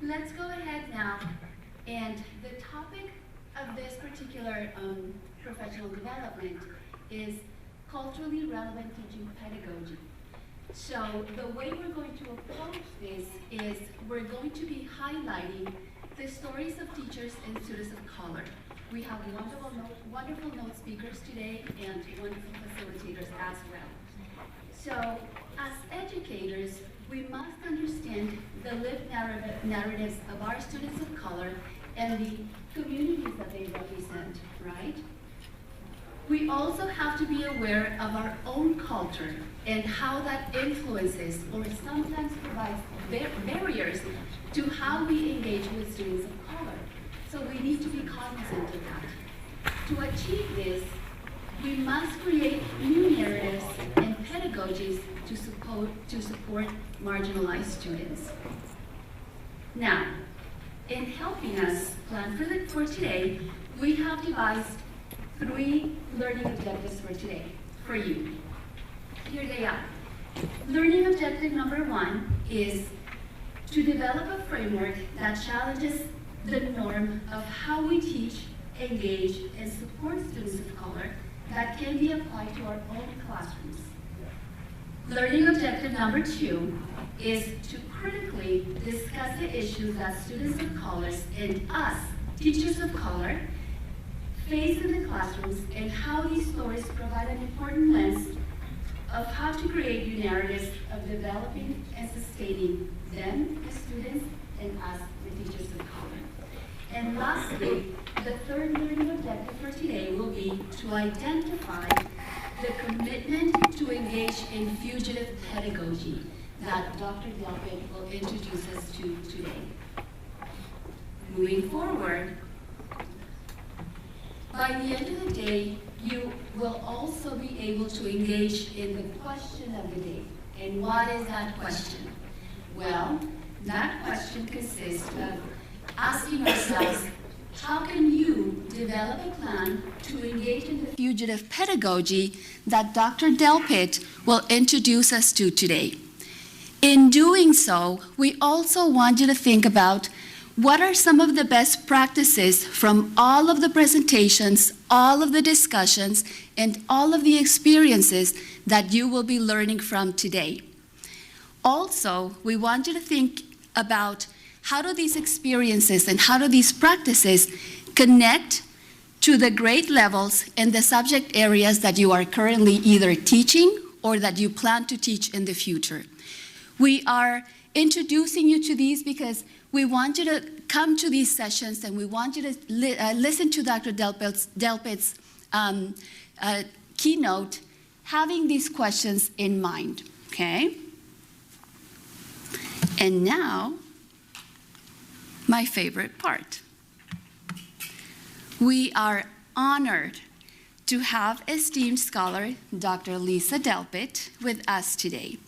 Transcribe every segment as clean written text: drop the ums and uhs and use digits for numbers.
let's go ahead now. And the topic of this particular professional development is culturally relevant teaching pedagogy. So the way we're going to approach this is we're going to be highlighting the stories of teachers and students of color. We have wonderful note speakers today and wonderful facilitators as well. So as educators, we must understand the lived narratives of our students of color and the communities that they represent, right? We also have to be aware of our own culture and how that influences or sometimes provides barriers to how we engage with students of color. So we need to be cognizant of that. To achieve this, we must create new narratives and pedagogies to support marginalized students. Now, in helping us plan for today, we have devised 3 learning objectives for today, for you. Here they are. Learning objective number 1 is to develop a framework that challenges the norm of how we teach, engage, and support students of color that can be applied to our own classrooms. Learning objective number 2 is to critically discuss the issues that students of color and us, teachers of color, face in the classrooms and how these stories provide an important lens of how to create new narratives of developing and sustaining them, the students, and us, the teachers of color. And lastly, the 3rd learning objective for today will be to identify the commitment to engage in fugitive pedagogy that Dr. Delpit will introduce us to today. Moving forward, by the end of the day, you will also be able to engage in the question of the day. And what is that question? Well, that question consists of asking ourselves, how can you develop a plan to engage in the fugitive pedagogy that Dr. Delpit will introduce us to today? In doing so, we also want you to think about what are some of the best practices from all of the presentations, all of the discussions, and all of the experiences that you will be learning from today. Also, we want you to think about how do these experiences and how do these practices connect to the grade levels and the subject areas that you are currently either teaching or that you plan to teach in the future. We are introducing you to these because we want you to come to these sessions and we want you to listen to Dr. Delpit's keynote, having these questions in mind, okay? And now, my favorite part. We are honored to have esteemed scholar Dr. Lisa Delpit with us today.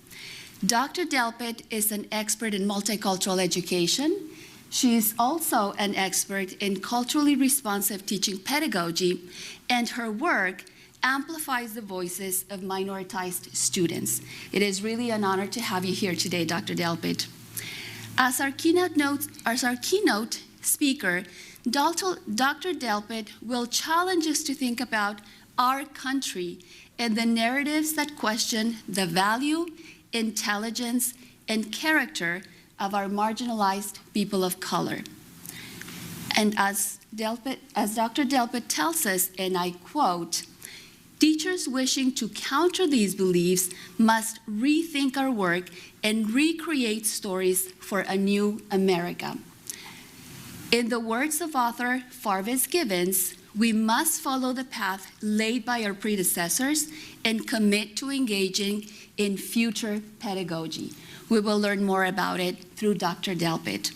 Dr. Delpit is an expert in multicultural education. She is also an expert in culturally responsive teaching pedagogy, and her work amplifies the voices of minoritized students. It is really an honor to have you here today, Dr. Delpit. As our keynote speaker, Dr. Delpit will challenge us to think about our country and the narratives that question the value, intelligence, and character of our marginalized people of color. And as Dr. Delpit tells us, and I quote, teachers wishing to counter these beliefs must rethink our work and recreate stories for a new America. In the words of author Farvis Givens, we must follow the path laid by our predecessors and commit to engaging in future pedagogy. We will learn more about it through Dr. Delpit.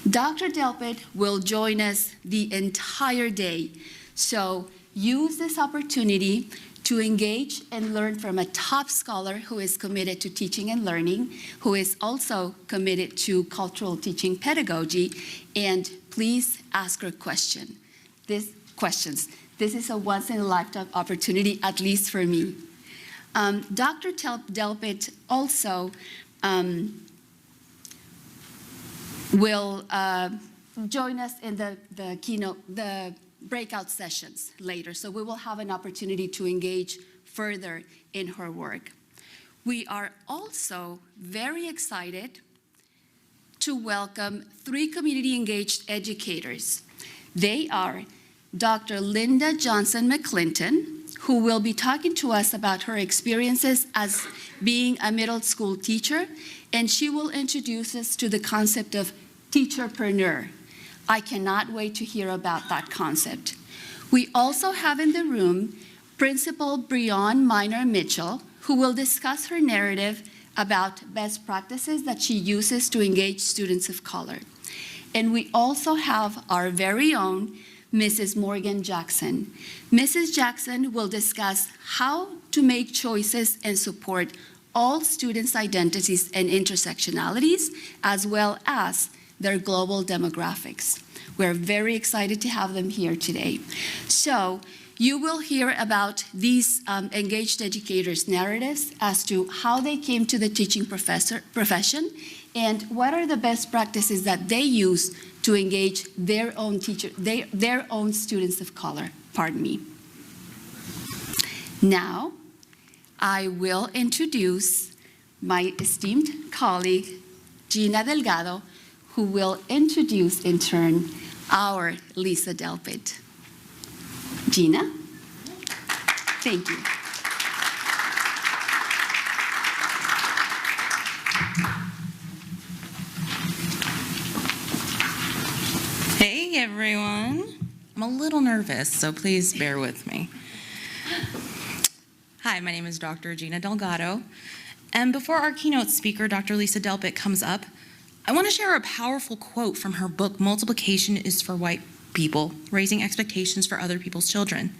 Dr. Delpit will join us the entire day, so use this opportunity to engage and learn from a top scholar who is committed to teaching and learning, who is also committed to cultural teaching pedagogy, and please ask her questions. This is a once-in-a-lifetime opportunity, at least for me. Dr. Delpit also will join us in the keynote, the breakout sessions later. So we will have an opportunity to engage further in her work. We are also very excited to welcome 3 community-engaged educators. They are Dr. Linda Johnson McClinton, who will be talking to us about her experiences as being a middle school teacher, and she will introduce us to the concept of teacherpreneur. I cannot wait to hear about that concept. We also have in the room Principal Breon Minor Mitchell, who will discuss her narrative about best practices that she uses to engage students of color. And we also have our very own Mrs. Morgan Jackson. Mrs. Jackson will discuss how to make choices and support all students' identities and intersectionalities, as well as their global demographics. We're very excited to have them here today. So you will hear about these engaged educators' narratives as to how they came to the teaching profession and what are the best practices that they use to engage their own their own students of color. Pardon me. Now, I will introduce my esteemed colleague, Gina Delgado, who will introduce in turn our Lisa Delpit. Gina? Thank you. Hey everyone. I'm a little nervous, so please bear with me. Hi, my name is Dr. Gina Delgado, and before our keynote speaker, Dr. Lisa Delpit, comes up, I want to share a powerful quote from her book, Multiplication is for White People, Raising Expectations for Other People's Children.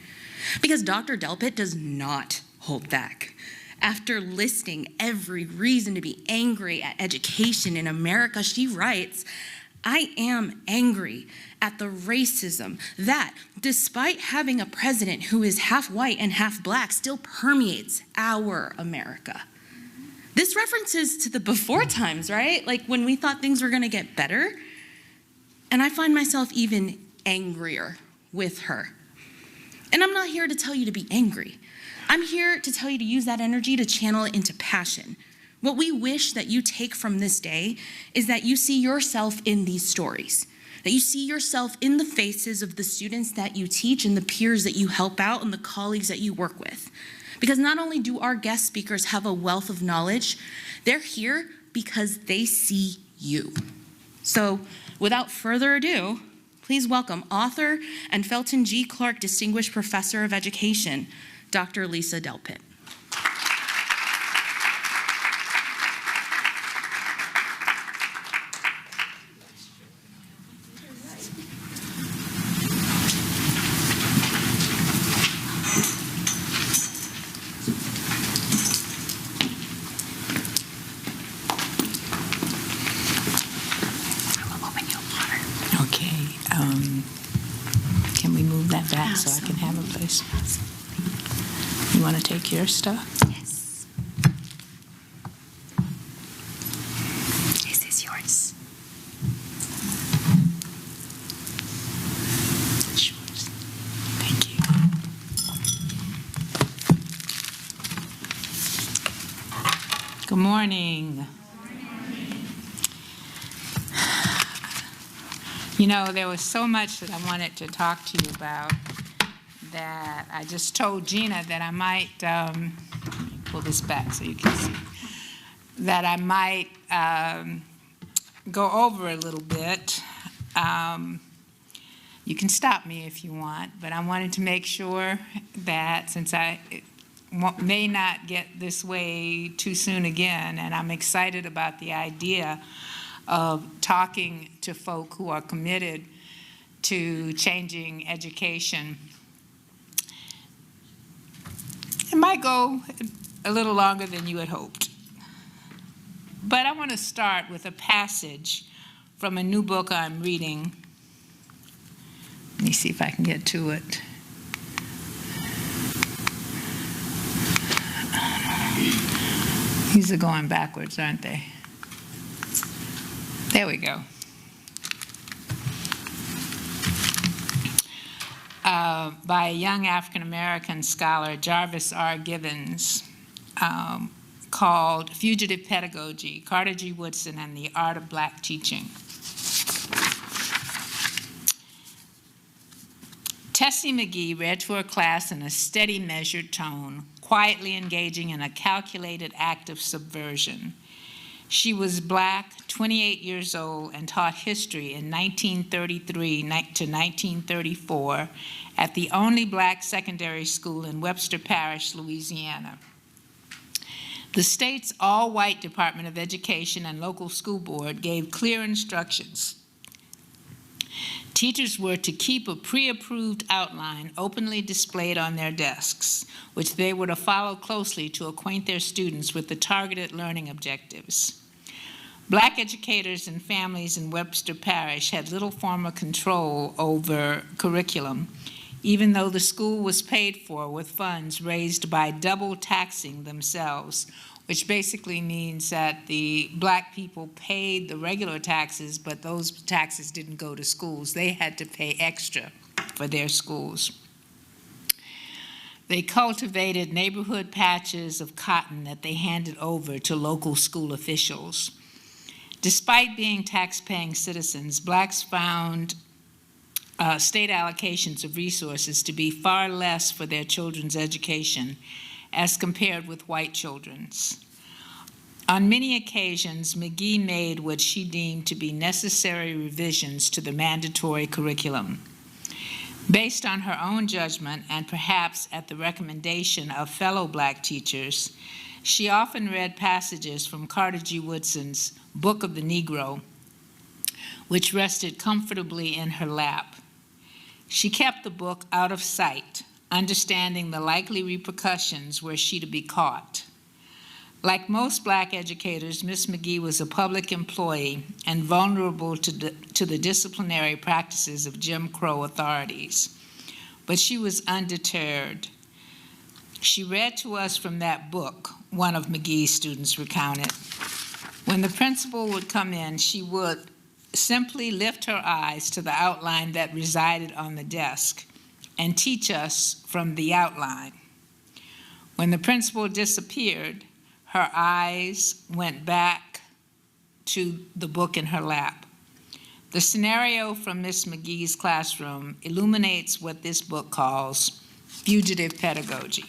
Because Dr. Delpit does not hold back. After listing every reason to be angry at education in America, she writes, I am angry at the racism that, despite having a president who is half white and half black, still permeates our America. This references to the before times, right? Like when we thought things were going to get better. And I find myself even angrier with her. And I'm not here to tell you to be angry. I'm here to tell you to use that energy to channel it into passion. What we wish that you take from this day is that you see yourself in these stories, that you see yourself in the faces of the students that you teach and the peers that you help out and the colleagues that you work with. Because not only do our guest speakers have a wealth of knowledge, they're here because they see you. So without further ado, please welcome author and Felton G. Clark Distinguished Professor of Education, Dr. Lisa Delpit. Can we move that back so I can have a place? You want to take your stuff? Yes. This is yours. It's yours. Thank you. Good morning. You know, there was so much that I wanted to talk to you about that I just told Gina that I might, pull this back so you can see, that I might go over a little bit. You can stop me if you want, but I wanted to make sure that since I may not get this way too soon again, and I'm excited about the idea of talking to folk who are committed to changing education. It might go a little longer than you had hoped. But I want to start with a passage from a new book I'm reading. Let me see if I can get to it. These are going backwards, aren't they? There we go. by a young African-American scholar, Jarvis R. Givens, called Fugitive Pedagogy, Carter G. Woodson and the Art of Black Teaching. Tessie McGee read to her class in a steady, measured tone, quietly engaging in a calculated act of subversion. She was Black, 28 years old, and taught history in 1933 to 1934 at the only Black secondary school in Webster Parish, Louisiana. The state's all-white Department of Education and local school board gave clear instructions. Teachers were to keep a pre-approved outline openly displayed on their desks, which they were to follow closely to acquaint their students with the targeted learning objectives. Black educators and families in Webster Parish had little formal control over curriculum, even though the school was paid for with funds raised by double taxing themselves, which basically means that the Black people paid the regular taxes, but those taxes didn't go to schools. They had to pay extra for their schools. They cultivated neighborhood patches of cotton that they handed over to local school officials. Despite being tax-paying citizens, Blacks found state allocations of resources to be far less for their children's education as compared with white children's. On many occasions, McGee made what she deemed to be necessary revisions to the mandatory curriculum. Based on her own judgment, and perhaps at the recommendation of fellow Black teachers, she often read passages from Carter G. Woodson's Book of the Negro, which rested comfortably in her lap. She kept the book out of sight, understanding the likely repercussions were she to be caught. Like most Black educators, Miss McGee was a public employee and vulnerable to the disciplinary practices of Jim Crow authorities. But she was undeterred. She read to us from that book, one of McGee's students recounted. When the principal would come in, she would simply lift her eyes to the outline that resided on the desk and teach us from the outline. When the principal disappeared, her eyes went back to the book in her lap. The scenario from Miss McGee's classroom illuminates what this book calls fugitive pedagogy.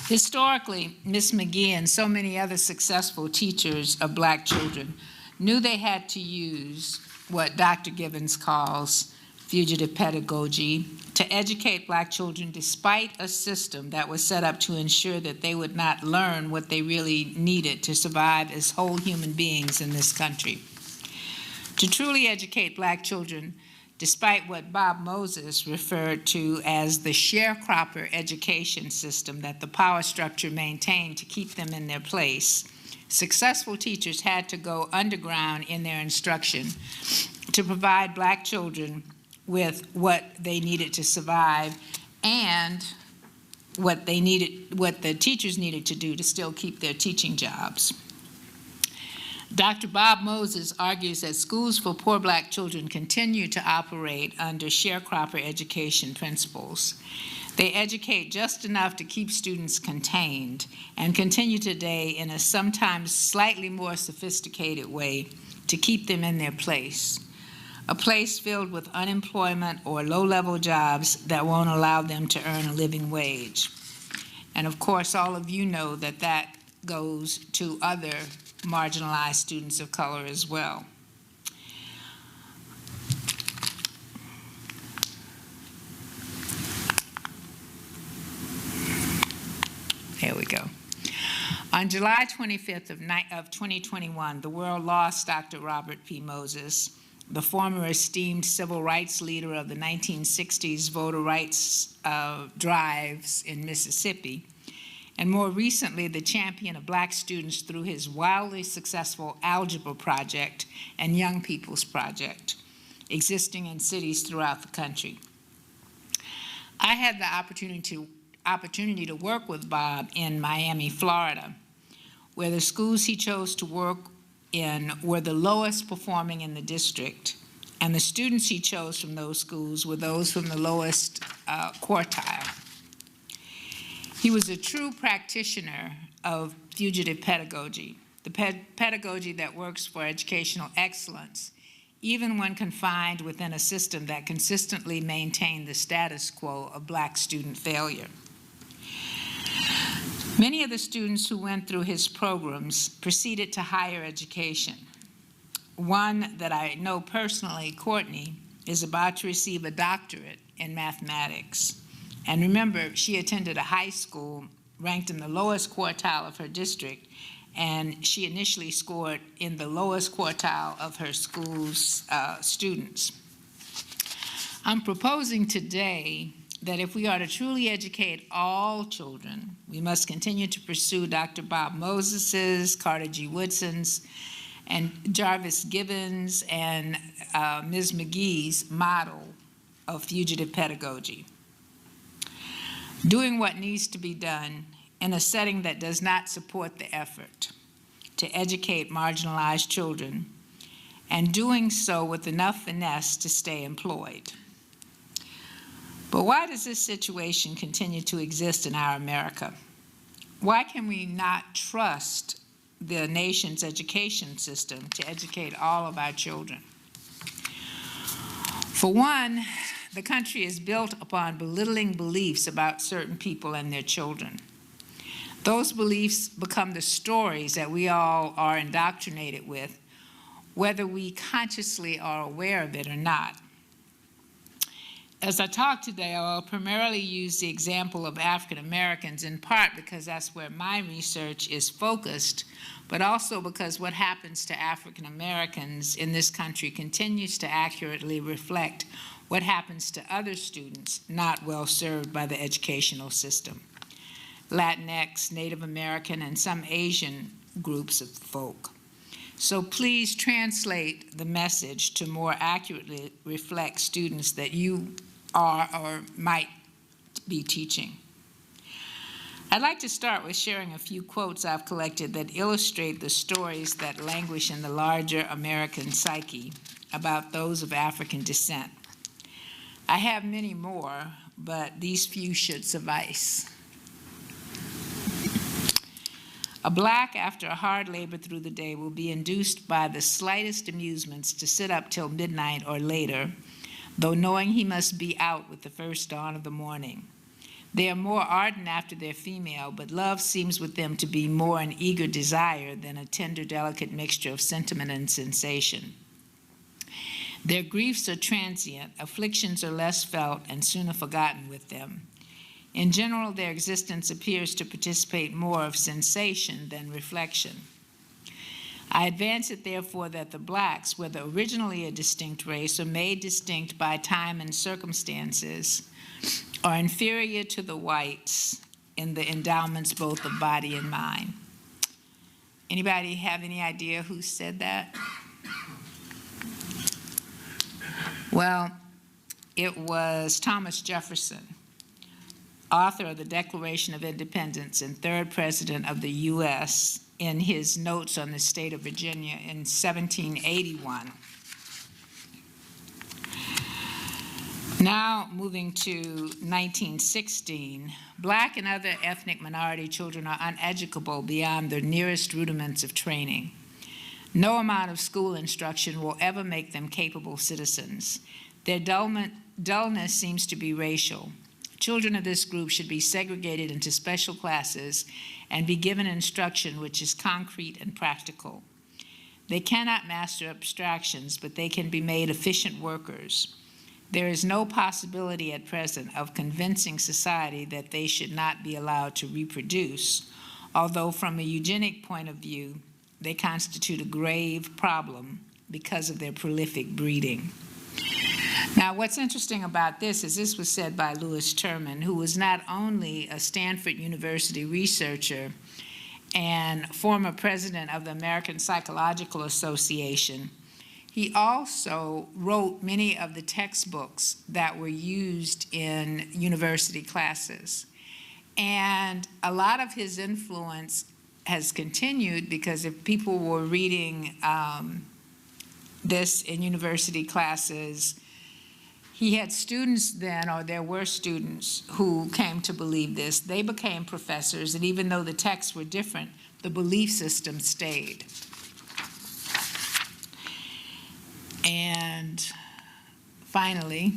Historically, Miss McGee and so many other successful teachers of Black children knew they had to use what Dr. Givens calls fugitive pedagogy to educate Black children despite a system that was set up to ensure that they would not learn what they really needed to survive as whole human beings in this country. To truly educate Black children, despite what Bob Moses referred to as the sharecropper education system that the power structure maintained to keep them in their place, successful teachers had to go underground in their instruction to provide Black children with what they needed to survive and what the teachers needed to do to still keep their teaching jobs. Dr. Bob Moses argues that schools for poor Black children continue to operate under sharecropper education principles. They educate just enough to keep students contained and continue today in a sometimes slightly more sophisticated way to keep them in their place, a place filled with unemployment or low-level jobs that won't allow them to earn a living wage. And of course, all of you know that that goes to other marginalized students of color as well. Here we go. On July 25th of 2021, the world lost Dr. Robert P. Moses, the former esteemed civil rights leader of the 1960s voter rights drives in Mississippi, and more recently, the champion of Black students through his wildly successful Algebra Project and Young People's Project, existing in cities throughout the country. I had the opportunity to work with Bob in Miami, Florida, where the schools he chose to work in were the lowest performing in the district, and the students he chose from those schools were those from the lowest quartile. He was a true practitioner of fugitive pedagogy, the pedagogy that works for educational excellence, even when confined within a system that consistently maintained the status quo of Black student failure. Many of the students who went through his programs proceeded to higher education. One that I know personally, Courtney, is about to receive a doctorate in mathematics. And remember, she attended a high school ranked in the lowest quartile of her district, and she initially scored in the lowest quartile of her school's students. I'm proposing today that if we are to truly educate all children, we must continue to pursue Dr. Bob Moses's, Carter G. Woodson's, and Jarvis Gibbons and Ms. McGee's model of fugitive pedagogy. Doing what needs to be done in a setting that does not support the effort to educate marginalized children, and doing so with enough finesse to stay employed. But why does this situation continue to exist in our America? Why can we not trust the nation's education system to educate all of our children? For one, the country is built upon belittling beliefs about certain people and their children. Those beliefs become the stories that we all are indoctrinated with, whether we consciously are aware of it or not. As I talk today, I will primarily use the example of African Americans, in part because that's where my research is focused, but also because what happens to African Americans in this country continues to accurately reflect what happens to other students not well served by the educational system: Latinx, Native American, and some Asian groups of folk. So please translate the message to more accurately reflect students that you are or might be teaching. I'd like to start with sharing a few quotes I've collected that illustrate the stories that languish in the larger American psyche about those of African descent. I have many more, but these few should suffice. A Black, after a hard labor through the day, will be induced by the slightest amusements to sit up till midnight or later, though knowing he must be out with the first dawn of the morning. They are more ardent after their female, but love seems with them to be more an eager desire than a tender, delicate mixture of sentiment and sensation. Their griefs are transient, afflictions are less felt and sooner forgotten with them. In general, their existence appears to participate more of sensation than reflection. I advance it, therefore, that the Blacks, whether originally a distinct race or made distinct by time and circumstances, are inferior to the whites in the endowments both of body and mind. Anybody have any idea who said that? Well, it was Thomas Jefferson, author of the Declaration of Independence and third president of the U.S., in his notes on the state of Virginia in 1781. Now, moving to 1916, Black and other ethnic minority children are uneducable beyond their nearest rudiments of training. No amount of school instruction will ever make them capable citizens. Their dullness seems to be racial. Children of this group should be segregated into special classes and be given instruction which is concrete and practical. They cannot master abstractions, but they can be made efficient workers. There is no possibility at present of convincing society that they should not be allowed to reproduce, although from a eugenic point of view, they constitute a grave problem because of their prolific breeding. Now, what's interesting about this is this was said by Lewis Terman, who was not only a Stanford University researcher and former president of the American Psychological Association, he also wrote many of the textbooks that were used in university classes. And a lot of his influence has continued, because if people were reading this in university classes, he had students then, or there were students who came to believe this. They became professors, and even though the texts were different, the belief system stayed. And finally,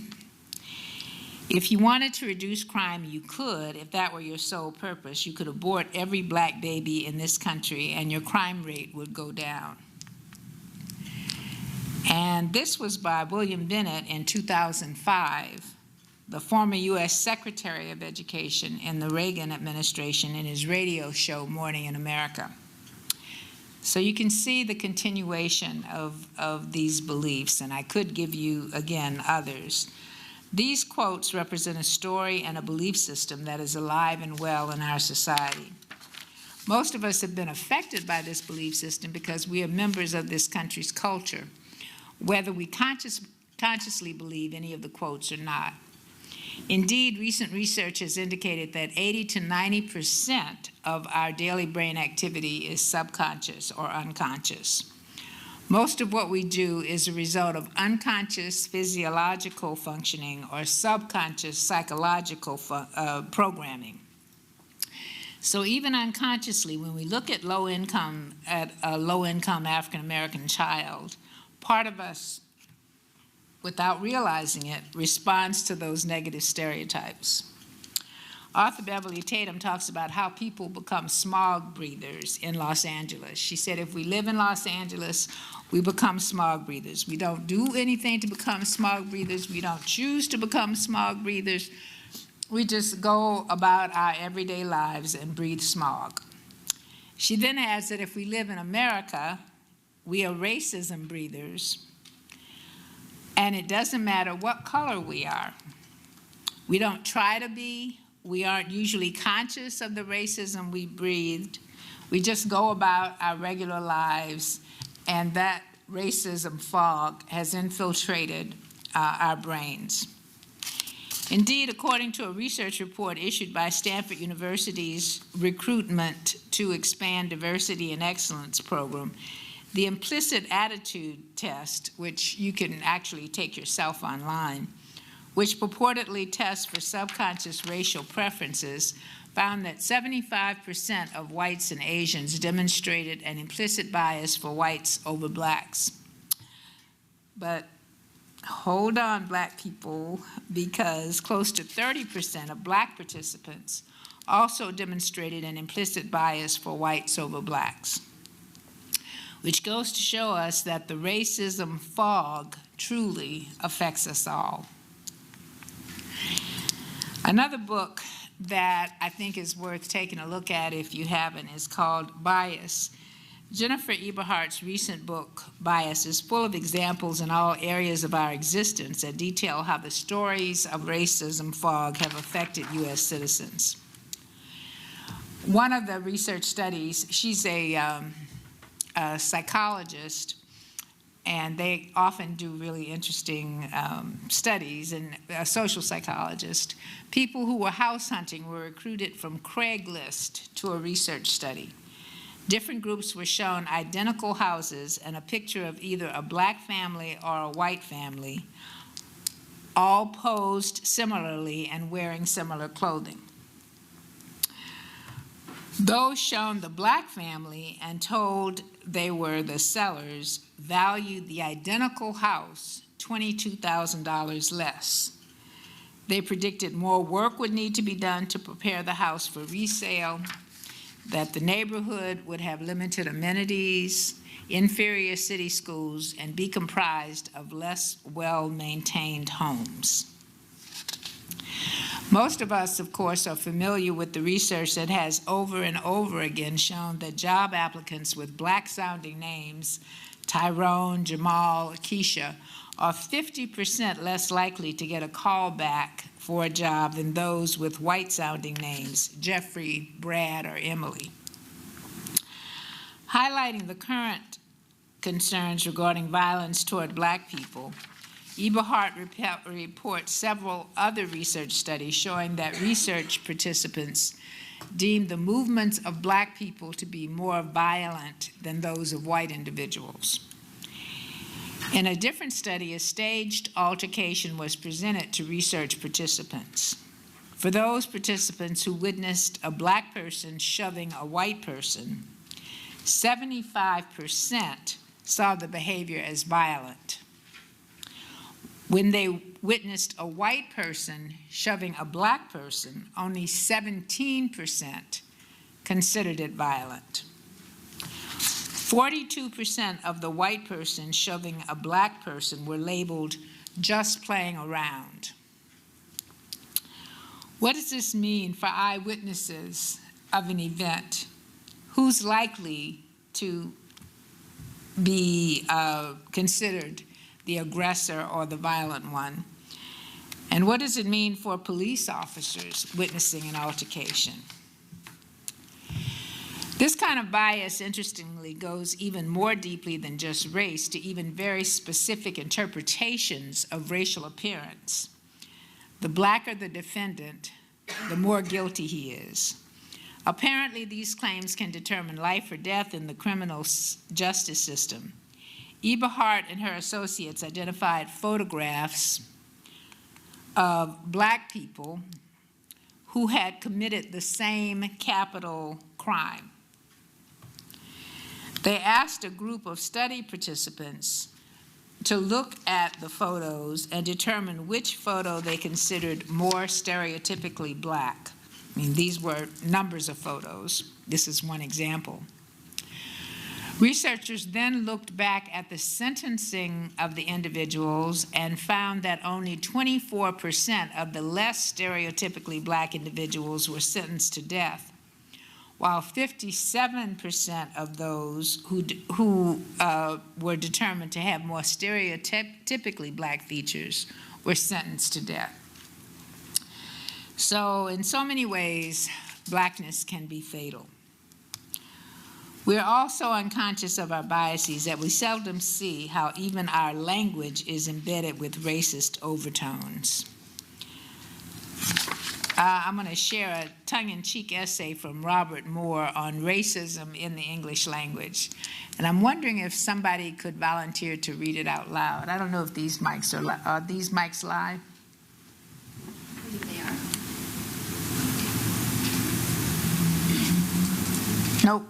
if you wanted to reduce crime, you could. If that were your sole purpose, you could abort every black baby in this country and your crime rate would go down. And this was by William Bennett in 2005, the former U.S. Secretary of Education in the Reagan administration, in his radio show, Morning in America. So you can see the continuation of these beliefs, and I could give you, again, others. These quotes represent a story and a belief system that is alive and well in our society. Most of us have been affected by this belief system because we are members of this country's culture, whether we consciously believe any of the quotes or not. Indeed, recent research has indicated that 80 to 90% of our daily brain activity is subconscious or unconscious. Most of what we do is a result of unconscious physiological functioning or subconscious psychological programming. So even unconsciously, when we look at a low-income African-American child, part of us, without realizing it, responds to those negative stereotypes. Author Beverly Tatum talks about how people become smog breathers in Los Angeles. She said, if we live in Los Angeles, we become smog breathers. We don't do anything to become smog breathers. We don't choose to become smog breathers. We just go about our everyday lives and breathe smog. She then adds that if we live in America, we are racism breathers, and it doesn't matter what color we are. We don't try to be. We aren't usually conscious of the racism we breathed. We just go about our regular lives, and that racism fog has infiltrated our brains. Indeed, according to a research report issued by Stanford University's Recruitment to Expand Diversity and Excellence program, the implicit attitude test, which you can actually take yourself online, which purportedly tests for subconscious racial preferences, found that 75% of whites and Asians demonstrated an implicit bias for whites over blacks. But hold on, black people, because close to 30% of black participants also demonstrated an implicit bias for whites over blacks, which goes to show us that the racism fog truly affects us all. Another book that I think is worth taking a look at if you haven't is called Bias. Jennifer Eberhardt's recent book, Bias, is full of examples in all areas of our existence that detail how the stories of racism fog have affected U.S. citizens. One of the research studies, she's a psychologist, and they often do really interesting studies, and a social psychologist. People who were house hunting were recruited from Craigslist to a research study. Different groups were shown identical houses and a picture of either a black family or a white family, all posed similarly and wearing similar clothing. Those shown the black family and told they were the sellers valued the identical house $22,000 less. They predicted more work would need to be done to prepare the house for resale, that the neighborhood would have limited amenities, inferior city schools, and be comprised of less well-maintained homes. Most of us, of course, are familiar with the research that has over and over again shown that job applicants with black-sounding names, Tyrone, Jamal, Keisha, are 50% less likely to get a call back for a job than those with white-sounding names, Jeffrey, Brad, or Emily. Highlighting the current concerns regarding violence toward black people, Eberhardt reports several other research studies showing that research participants deemed the movements of black people to be more violent than those of white individuals. In a different study, a staged altercation was presented to research participants. For those participants who witnessed a black person shoving a white person, 75% saw the behavior as violent. When they witnessed a white person shoving a black person, only 17% considered it violent. 42% of the white person shoving a black person were labeled just playing around. What does this mean for eyewitnesses of an event? Who's likely to be considered the aggressor or the violent one? And what does it mean for police officers witnessing an altercation? This kind of bias, interestingly, goes even more deeply than just race to even very specific interpretations of racial appearance. The blacker the defendant, the more guilty he is. Apparently, these claims can determine life or death in the criminal justice system. Eberhardt and her associates identified photographs of black people who had committed the same capital crime. They asked a group of study participants to look at the photos and determine which photo they considered more stereotypically black. I mean, these were numbers of photos. This is one example. Researchers then looked back at the sentencing of the individuals and found that only 24% of the less stereotypically black individuals were sentenced to death, while 57% of those who were determined to have more stereotypically black features were sentenced to death. So in so many ways, blackness can be fatal. We're also unconscious of our biases that we seldom see how even our language is embedded with racist overtones. I'm going to share a tongue-in-cheek essay from Robert Moore on racism in the English language. And I'm wondering if somebody could volunteer to read it out loud. I don't know if these mics are these mics live? I believe they are. Nope.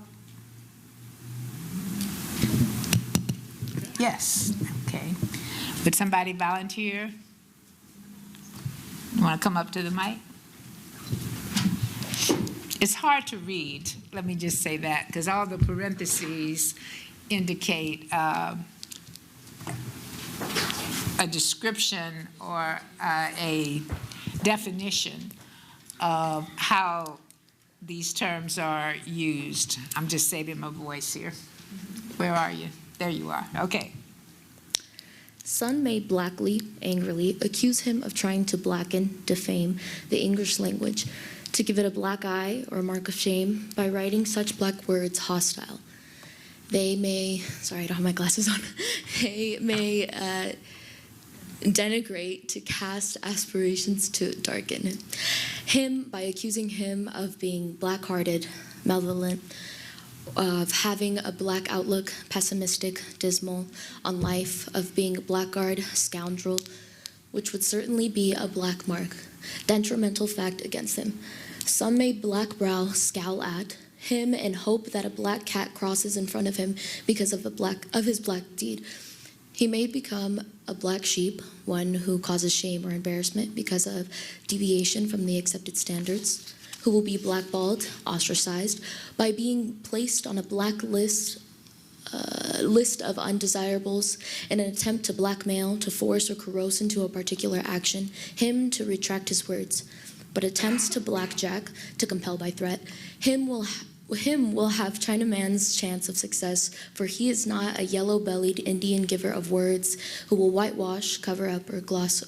Yes, okay. Would somebody volunteer? You want to come up to the mic? It's hard to read, let me just say that, because all the parentheses indicate a description or a definition of how these terms are used. I'm just saving my voice here. Where are you? There you are. Okay. Son may blackly, angrily, accuse him of trying to blacken, defame the English language, to give it a black eye or a mark of shame by writing such black words hostile. They may, sorry, I don't have my glasses on. They may denigrate to cast aspirations to darken him by accusing him of being black-hearted, malevolent, of having a black outlook, pessimistic, dismal on life, of being a blackguard, scoundrel, which would certainly be a black mark, detrimental fact against him. Some may black brow scowl at him and hope that a black cat crosses in front of him because of his black deed. He may become a black sheep, one who causes shame or embarrassment because of deviation from the accepted standards, who will be blackballed, ostracized, by being placed on a black list of undesirables in an attempt to blackmail, to force or coerce into a particular action, him to retract his words, but attempts to blackjack, to compel by threat, him will have Chinaman's chance of success, for he is not a yellow-bellied Indian giver of words who will whitewash, cover up, or gloss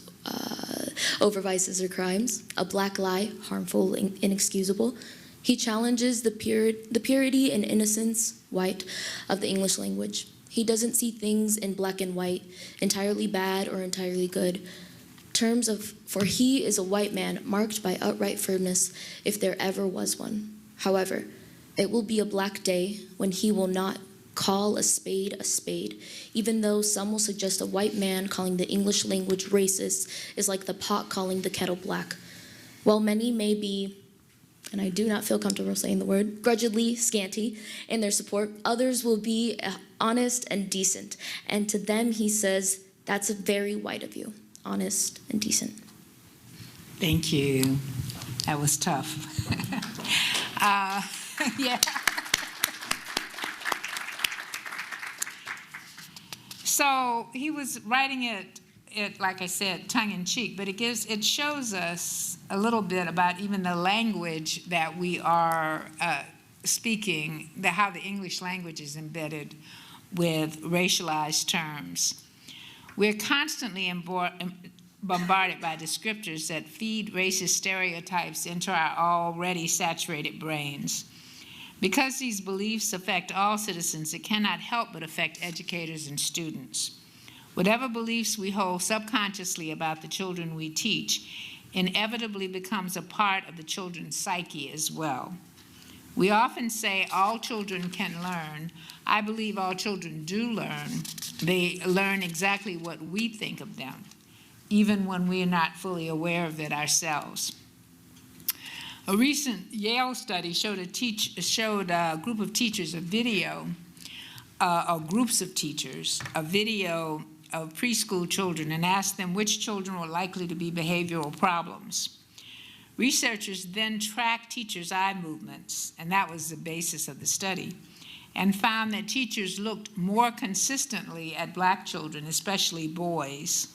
over vices or crimes, a black lie, harmful, inexcusable. He challenges the purity and innocence, white, of the English language. He doesn't see things in black and white, entirely bad or entirely good. terms of, for he is a white man marked by outright firmness, if there ever was one. However, it will be a black day when he will not call a spade, even though some will suggest a white man calling the English language racist is like the pot calling the kettle black. While many may be, and I do not feel comfortable saying the word, grudgingly scanty in their support, others will be honest and decent. And to them he says, that's very white of you, honest and decent. Thank you. That was tough. Yeah. So he was writing it, like I said, tongue in cheek, but it shows us a little bit about even the language that we are speaking, how the English language is embedded with racialized terms. We're constantly bombarded by descriptors that feed racist stereotypes into our already saturated brains. Because these beliefs affect all citizens, it cannot help but affect educators and students. Whatever beliefs we hold subconsciously about the children we teach inevitably becomes a part of the children's psyche as well. We often say all children can learn. I believe all children do learn. They learn exactly what we think of them, even when we are not fully aware of it ourselves. A recent Yale study showed a group of teachers a video, or groups of teachers, a video of preschool children and asked them which children were likely to be behavioral problems. Researchers then tracked teachers' eye movements, and that was the basis of the study, and found that teachers looked more consistently at black children, especially boys.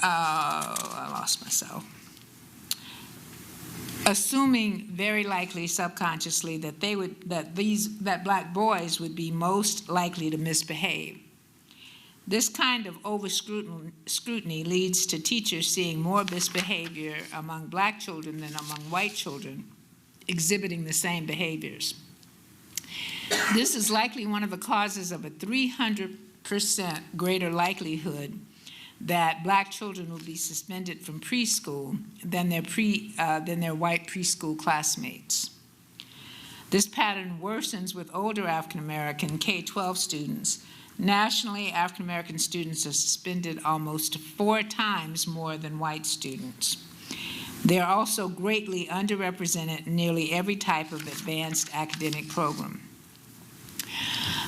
I lost myself. Assuming very likely subconsciously that that black boys would be most likely to misbehave. This kind of over-scrutiny leads to teachers seeing more misbehavior among black children than among white children, exhibiting the same behaviors. This is likely one of the causes of a 300% greater likelihood that black children will be suspended from preschool than their white preschool classmates. This pattern worsens with older African American K-12 students. Nationally, African American students are suspended almost 4 times more than white students. They are also greatly underrepresented in nearly every type of advanced academic program.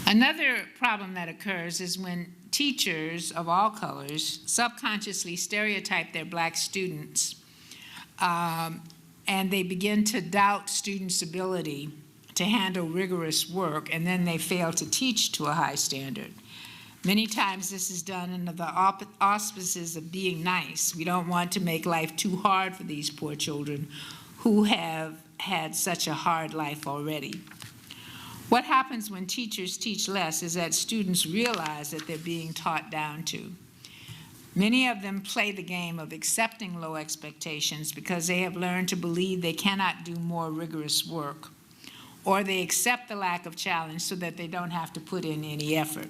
Another problem that occurs is when teachers of all colors subconsciously stereotype their black students, and they begin to doubt students' ability to handle rigorous work, and then they fail to teach to a high standard. Many times this is done under the auspices of being nice. We don't want to make life too hard for these poor children who have had such a hard life already. What happens when teachers teach less is that students realize that they're being taught down to. Many of them play the game of accepting low expectations because they have learned to believe they cannot do more rigorous work, or they accept the lack of challenge so that they don't have to put in any effort.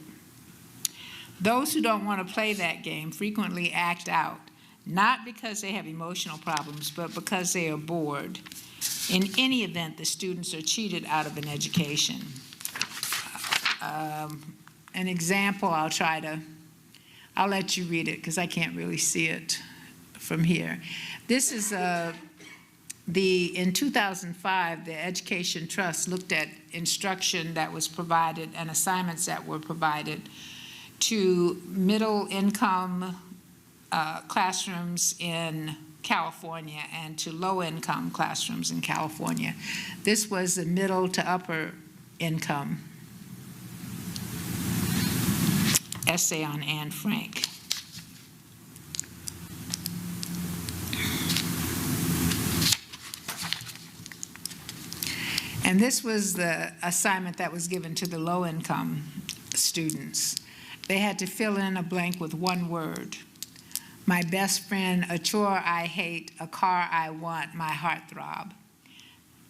Those who don't want to play that game frequently act out, not because they have emotional problems, but because they are bored. In any event, the students are cheated out of an education. An example, I'll let you read it because I can't really see it from here. This is in 2005, the Education Trust looked at instruction that was provided and assignments that were provided to middle-income classrooms in California and to low-income classrooms in California. This was the middle to upper income essay on Anne Frank. And this was the assignment that was given to the low-income students. They had to fill in a blank with one word. My best friend, a chore I hate, a car I want, my heartthrob.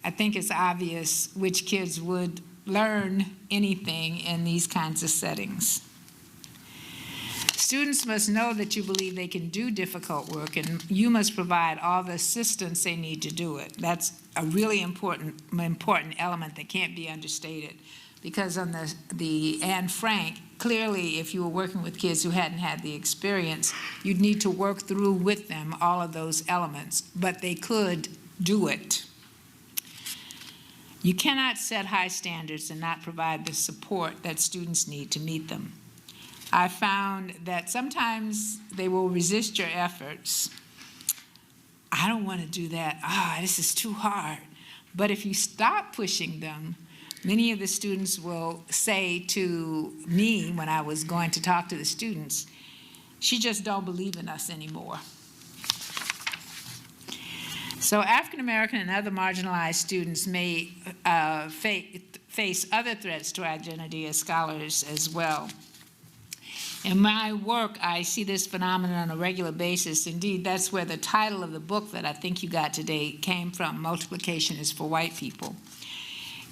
I think it's obvious which kids would learn anything in these kinds of settings. Students must know that you believe they can do difficult work, and you must provide all the assistance they need to do it. That's a really important element that can't be understated. Because on the Anne Frank, clearly if you were working with kids who hadn't had the experience, you'd need to work through with them all of those elements, but they could do it. You cannot set high standards and not provide the support that students need to meet them. I found that sometimes they will resist your efforts. I don't want to do that. This is too hard. But if you stop pushing them, many of the students will say to me when I was going to talk to the students, she just don't believe in us anymore. So African American and other marginalized students may face other threats to identity as scholars as well. In my work, I see this phenomenon on a regular basis. Indeed, that's where the title of the book that I think you got today came from, Multiplication is for White People.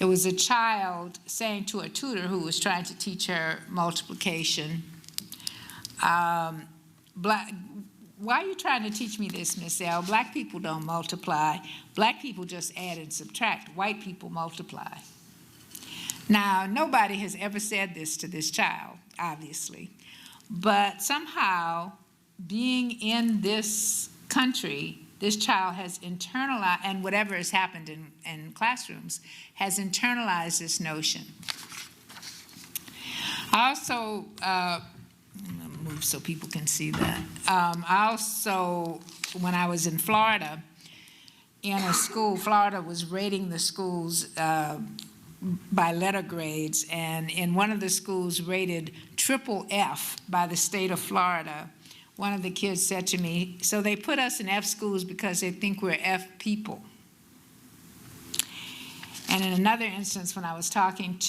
It was a child saying to a tutor who was trying to teach her multiplication, why are you trying to teach me this, Miss L? Black people don't multiply. Black people just add and subtract. White people multiply. Now, nobody has ever said this to this child, obviously. But somehow, being in this country, this child has internalized, and whatever has happened in classrooms, has internalized this notion. I also, I'm gonna move so people can see that. I also, when I was in Florida, in a school, Florida was rating the schools by letter grades, and in one of the schools rated triple F by the state of Florida, one of the kids said to me, so they put us in F schools because they think we're F people. And in another instance, when I was talking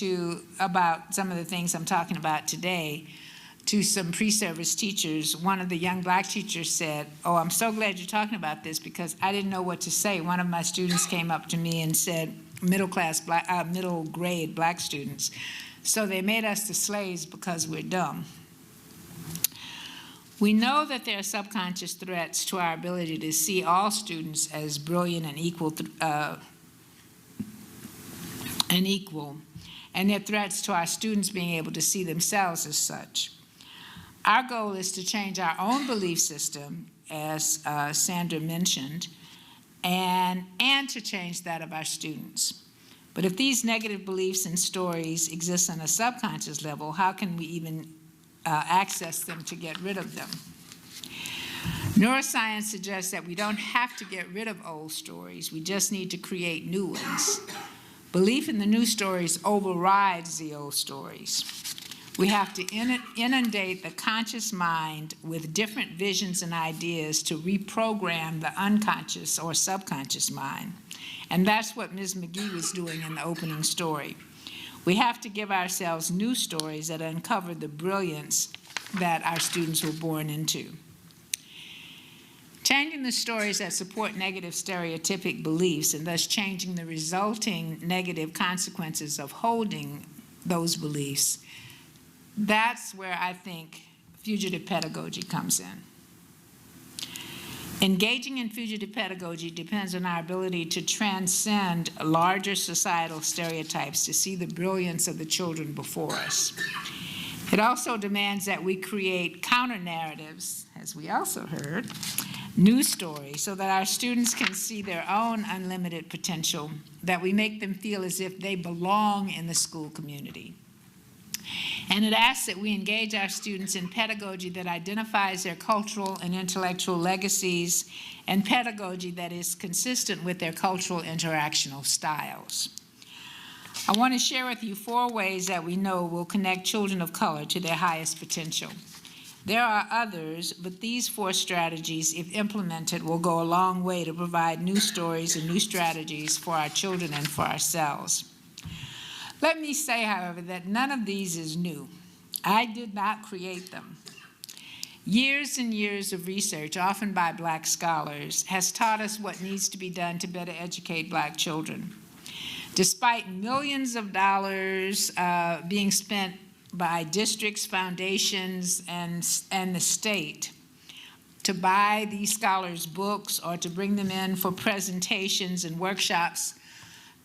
about some of the things I'm talking about today, to some pre-service teachers, one of the young black teachers said, oh, I'm so glad you're talking about this because I didn't know what to say. One of my students came up to me and said, middle grade black students, so they made us the slaves because we're dumb. We know that there are subconscious threats to our ability to see all students as brilliant and equal, and they're threats to our students being able to see themselves as such. Our goal is to change our own belief system, as Sandra mentioned, and to change that of our students. But if these negative beliefs and stories exist on a subconscious level, how can we even access them to get rid of them? Neuroscience suggests that we don't have to get rid of old stories, we just need to create new ones. Belief in the new stories overrides the old stories. We have to inundate the conscious mind with different visions and ideas to reprogram the unconscious or subconscious mind. And that's what Ms. McGee was doing in the opening story. We have to give ourselves new stories that uncover the brilliance that our students were born into. Changing the stories that support negative stereotypic beliefs and thus changing the resulting negative consequences of holding those beliefs, that's where I think fugitive pedagogy comes in. Engaging in fugitive pedagogy depends on our ability to transcend larger societal stereotypes to see the brilliance of the children before us. It also demands that we create counter-narratives, as we also heard, new stories, so that our students can see their own unlimited potential, that we make them feel as if they belong in the school community. And it asks that we engage our students in pedagogy that identifies their cultural and intellectual legacies and pedagogy that is consistent with their cultural interactional styles. I want to share with you 4 ways that we know will connect children of color to their highest potential. There are others, but these 4 strategies, if implemented, will go a long way to provide new stories and new strategies for our children and for ourselves. Let me say, however, that none of these is new. I did not create them. Years and years of research, often by black scholars, has taught us what needs to be done to better educate black children. Despite millions of dollars being spent by districts, foundations, and the state to buy these scholars' books or to bring them in for presentations and workshops,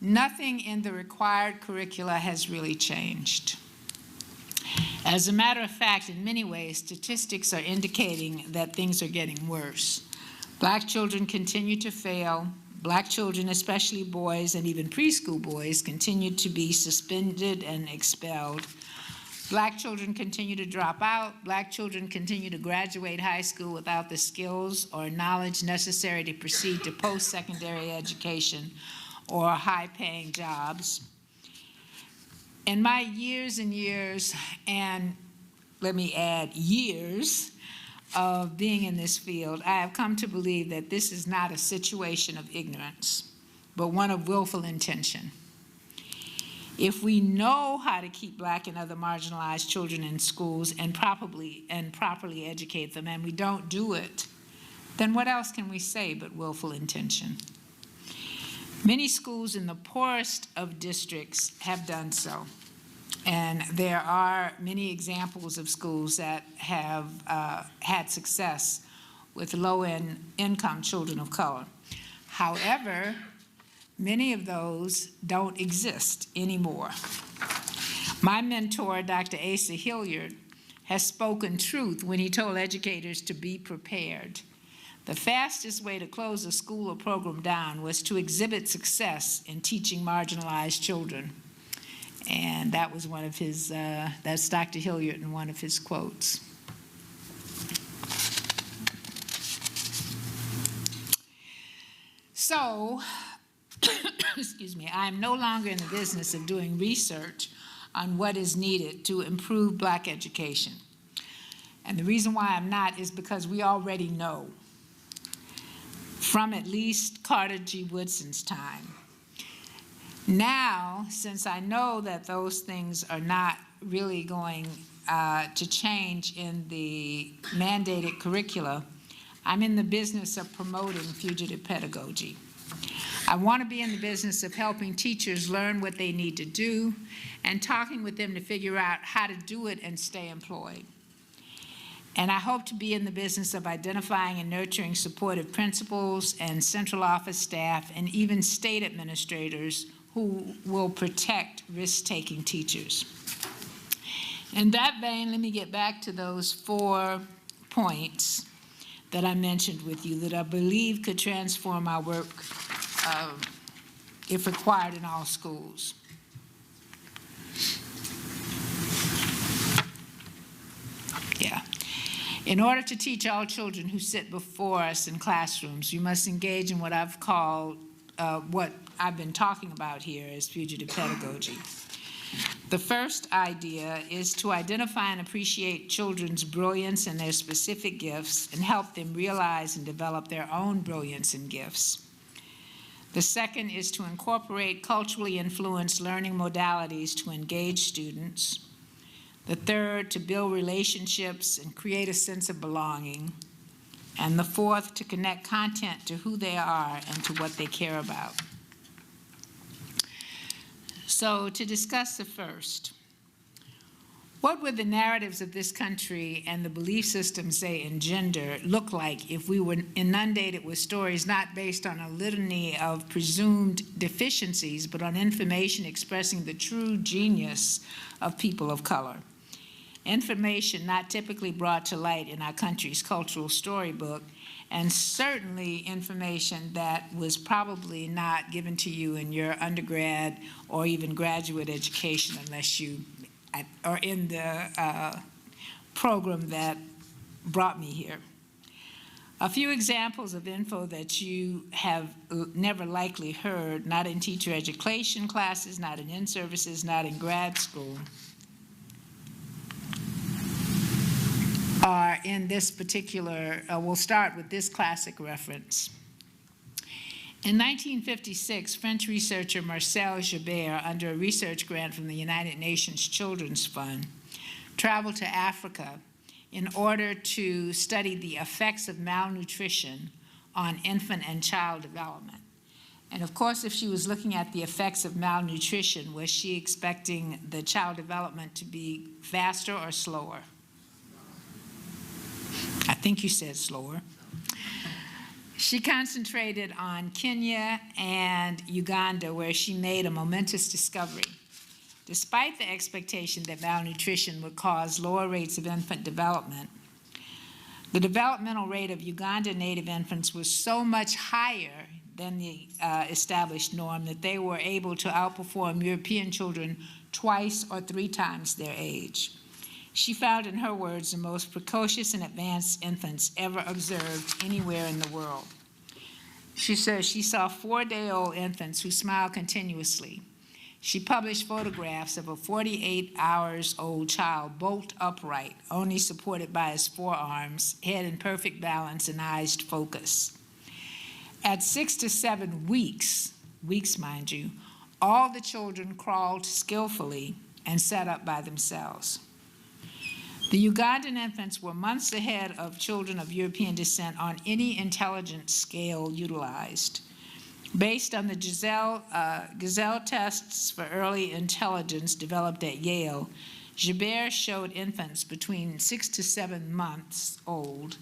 nothing in the required curricula has really changed. As a matter of fact, in many ways, statistics are indicating that things are getting worse. Black children continue to fail. Black children, especially boys and even preschool boys, continue to be suspended and expelled. Black children continue to drop out. Black children continue to graduate high school without the skills or knowledge necessary to proceed to post-secondary education or high-paying jobs. In my years and years, and let me add years, of being in this field, I have come to believe that this is not a situation of ignorance, but one of willful intention. If we know how to keep Black and other marginalized children in schools and properly educate them, and we don't do it, then what else can we say but willful intention? Many schools in the poorest of districts have done so. And there are many examples of schools that have had success with low-income children of color. However, many of those don't exist anymore. My mentor, Dr. Asa Hilliard, has spoken truth when he told educators to be prepared. The fastest way to close a school or program down was to exhibit success in teaching marginalized children. And that was one of his, that's Dr. Hilliard in one of his quotes. So, excuse me, I am no longer in the business of doing research on what is needed to improve Black education. And the reason why I'm not is because we already know from at least Carter G. Woodson's time. Now, since I know that those things are not really going to change in the mandated curricula, I'm in the business of promoting fugitive pedagogy. I want to be in the business of helping teachers learn what they need to do and talking with them to figure out how to do it and stay employed. And I hope to be in the business of identifying and nurturing supportive principals and central office staff and even state administrators who will protect risk-taking teachers. In that vein, let me get back to those 4 points that I mentioned with you that I believe could transform our work if required in all schools. Yeah. In order to teach all children who sit before us in classrooms, you must engage in what I've called, what I've been talking about here as fugitive pedagogy. The first idea is to identify and appreciate children's brilliance and their specific gifts and help them realize and develop their own brilliance and gifts. The second is to incorporate culturally influenced learning modalities to engage students. The third, to build relationships and create a sense of belonging. And the fourth, to connect content to who they are and to what they care about. So to discuss the first, what would the narratives of this country and the belief systems they engender look like if we were inundated with stories not based on a litany of presumed deficiencies, but on information expressing the true genius of people of color? Information not typically brought to light in our country's cultural storybook, and certainly information that was probably not given to you in your undergrad or even graduate education unless you are in the program that brought me here. A few examples of info that you have never likely heard, not in teacher education classes, not in in-services, not in grad school, are in this particular, we'll start with this classic reference. In 1956, French researcher Marcel Joubert, under a research grant from the United Nations Children's Fund, traveled to Africa in order to study the effects of malnutrition on infant and child development. And of course, if she was looking at the effects of malnutrition, was she expecting the child development to be faster or slower? I think you said slower. She concentrated on Kenya and Uganda, where she made a momentous discovery. Despite the expectation that malnutrition would cause lower rates of infant development, the developmental rate of Ugandan native infants was so much higher than the established norm that they were able to outperform European children twice or 3 times their age. She found, in her words, the most precocious and advanced infants ever observed anywhere in the world. She says she saw 4-day-old infants who smiled continuously. She published photographs of a 48-hours-old child bolt upright, only supported by his forearms, head in perfect balance and eyes focused. At 6 to 7 weeks mind you, all the children crawled skillfully and sat up by themselves. The Ugandan infants were months ahead of children of European descent on any intelligence scale utilized. Based on the Gazelle tests for early intelligence developed at Yale, Gilbert showed infants between 6 to 7 months old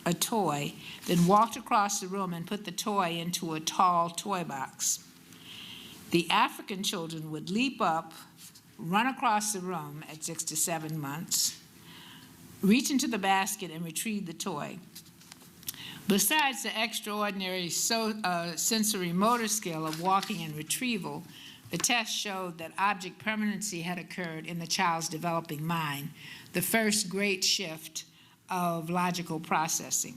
a toy, then walked across the room and put the toy into a tall toy box. The African children would leap up, run across the room at 6 to 7 months, reach into the basket and retrieve the toy. Besides the extraordinary sensory motor skill of walking and retrieval, the test showed that object permanency had occurred in the child's developing mind, the first great shift of logical processing.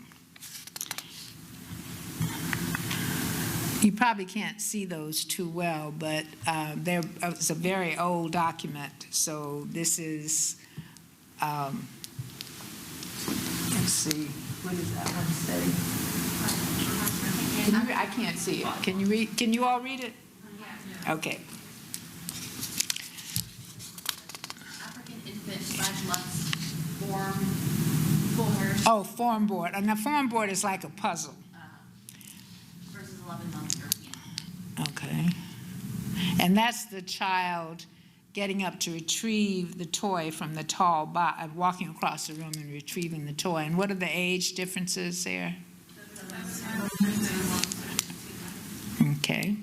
You probably can't see those too well, but it's a very old document. So this is, let's see, what does that one say? I can't see it. Can you read? Can you all read it? Okay. African infant 5 months form board. Oh, form board. And the form board is like a puzzle. Versus 11 months European. Okay. And that's the child getting up to retrieve the toy from the tall box, walking across the room and retrieving the toy. And what are the age differences there? Okay.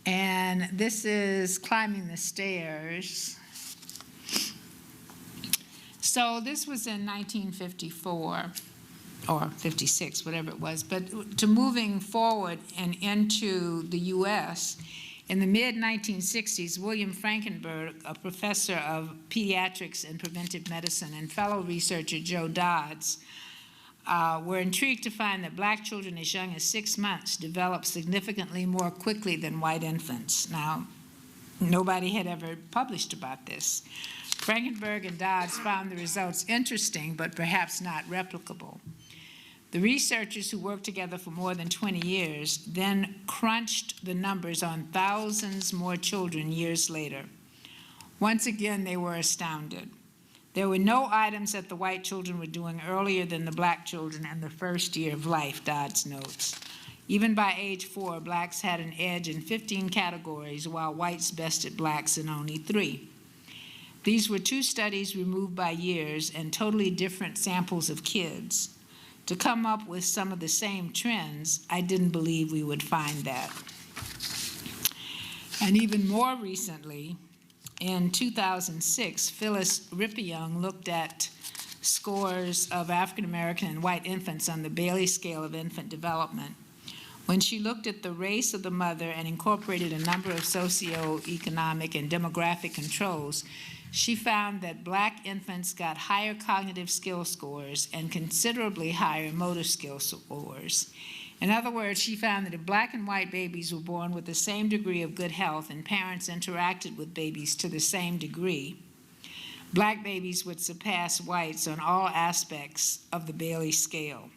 And this is climbing the stairs. So this was in 1954 or 56, whatever it was. But to moving forward and into the U.S., in the mid-1960s, William Frankenberg, a professor of pediatrics and preventive medicine, and fellow researcher Joe Dodds were intrigued to find that black children as young as 6 months develop significantly more quickly than white infants. Now, nobody had ever published about this. Frankenberg and Dodds found the results interesting, but perhaps not replicable. The researchers who worked together for more than 20 years then crunched the numbers on thousands more children years later. Once again, they were astounded. There were no items that the white children were doing earlier than the black children in the first year of life, Dodds notes. Even by age 4, blacks had an edge in 15 categories, while whites bested blacks in only 3. These were 2 studies removed by years and totally different samples of kids. To come up with some of the same trends, I didn't believe we would find that. And even more recently, in 2006, Phyllis Rippeyong looked at scores of African American and white infants on the Bailey scale of infant development. When she looked at the race of the mother and incorporated a number of socioeconomic and demographic controls, she found that black infants got higher cognitive skill scores and considerably higher motor skill scores. In other words, she found that if black and white babies were born with the same degree of good health and parents interacted with babies to the same degree, black babies would surpass whites on all aspects of the Bailey scale.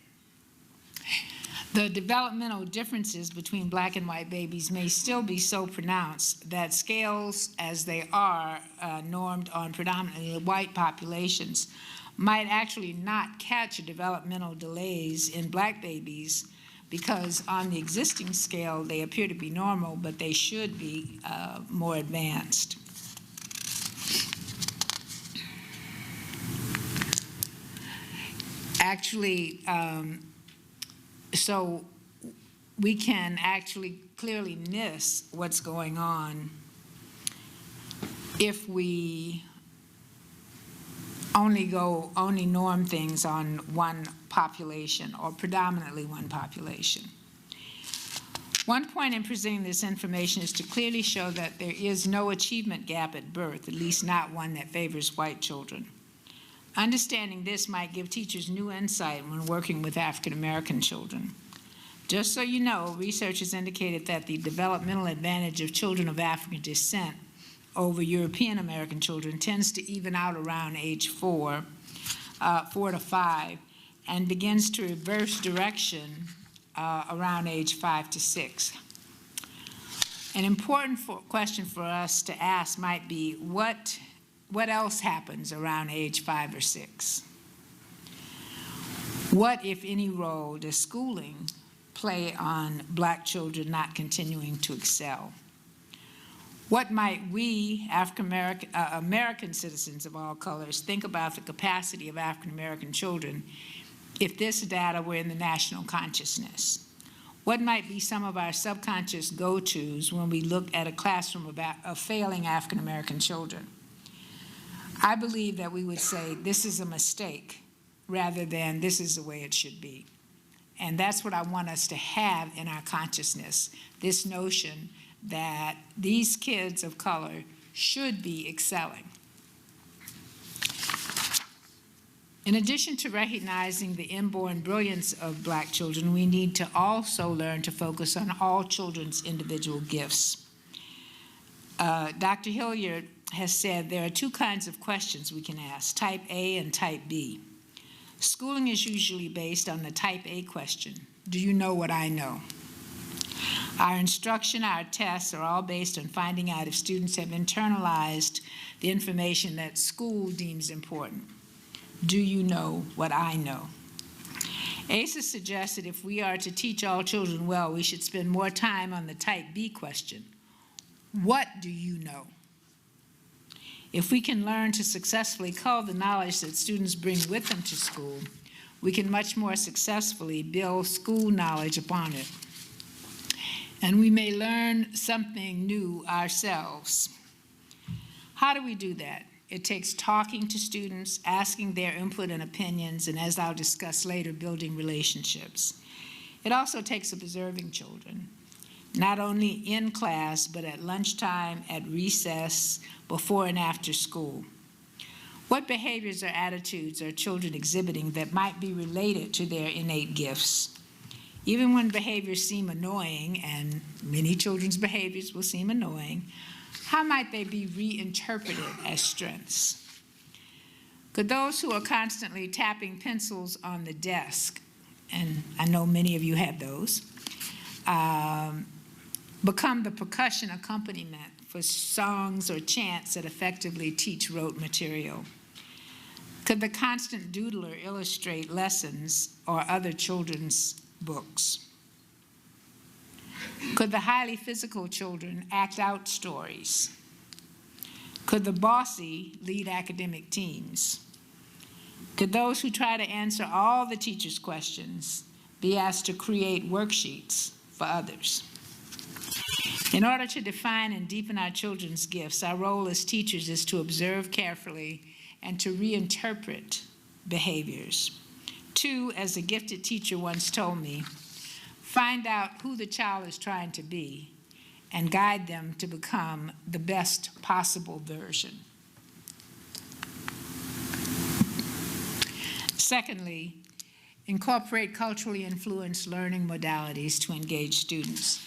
The developmental differences between black and white babies may still be so pronounced that scales, as they are normed on predominantly white populations, might actually not catch developmental delays in black babies because on the existing scale, they appear to be normal, but they should be more advanced. Actually, so we can actually clearly miss what's going on if we only norm things on one population or predominantly one population. One point in presenting this information is to clearly show that there is no achievement gap at birth, at least not one that favors white children. Understanding this might give teachers new insight when working with African American children. Just so you know, research has indicated that the developmental advantage of children of African descent over European American children tends to even out around age 4 to 5, and begins to reverse direction around age 5 to 6. An important question for us to ask might be, what else happens around age 5 or 6? What, if any, role does schooling play on Black children not continuing to excel? What might we, American citizens of all colors, think about the capacity of African American children if this data were in the national consciousness? What might be some of our subconscious go-tos when we look at a classroom of failing African American children? I believe that we would say this is a mistake rather than this is the way it should be. And that's what I want us to have in our consciousness, this notion that these kids of color should be excelling. In addition to recognizing the inborn brilliance of Black children, we need to also learn to focus on all children's individual gifts. Dr. Hilliard has said there are two kinds of questions we can ask, type A and type B. Schooling is usually based on the type A question, do you know what I know? Our instruction, our tests are all based on finding out if students have internalized the information that school deems important. Do you know what I know? ACES suggests that if we are to teach all children well, we should spend more time on the type B question. What do you know? If we can learn to successfully cull the knowledge that students bring with them to school, we can much more successfully build school knowledge upon it. And we may learn something new ourselves. How do we do that? It takes talking to students, asking their input and opinions, and as I'll discuss later, building relationships. It also takes observing children, not only in class, but at lunchtime, at recess, before and after school. What behaviors or attitudes are children exhibiting that might be related to their innate gifts? Even when behaviors seem annoying, and many children's behaviors will seem annoying, how might they be reinterpreted as strengths? Could those who are constantly tapping pencils on the desk, and I know many of you have those, become the percussion accompaniment for songs or chants that effectively teach rote material? Could the constant doodler illustrate lessons or other children's books? Could the highly physical children act out stories? Could the bossy lead academic teams? Could those who try to answer all the teacher's questions be asked to create worksheets for others? In order to define and deepen our children's gifts, our role as teachers is to observe carefully and to reinterpret behaviors. 2, as a gifted teacher once told me, find out who the child is trying to be and guide them to become the best possible version. Secondly, incorporate culturally influenced learning modalities to engage students.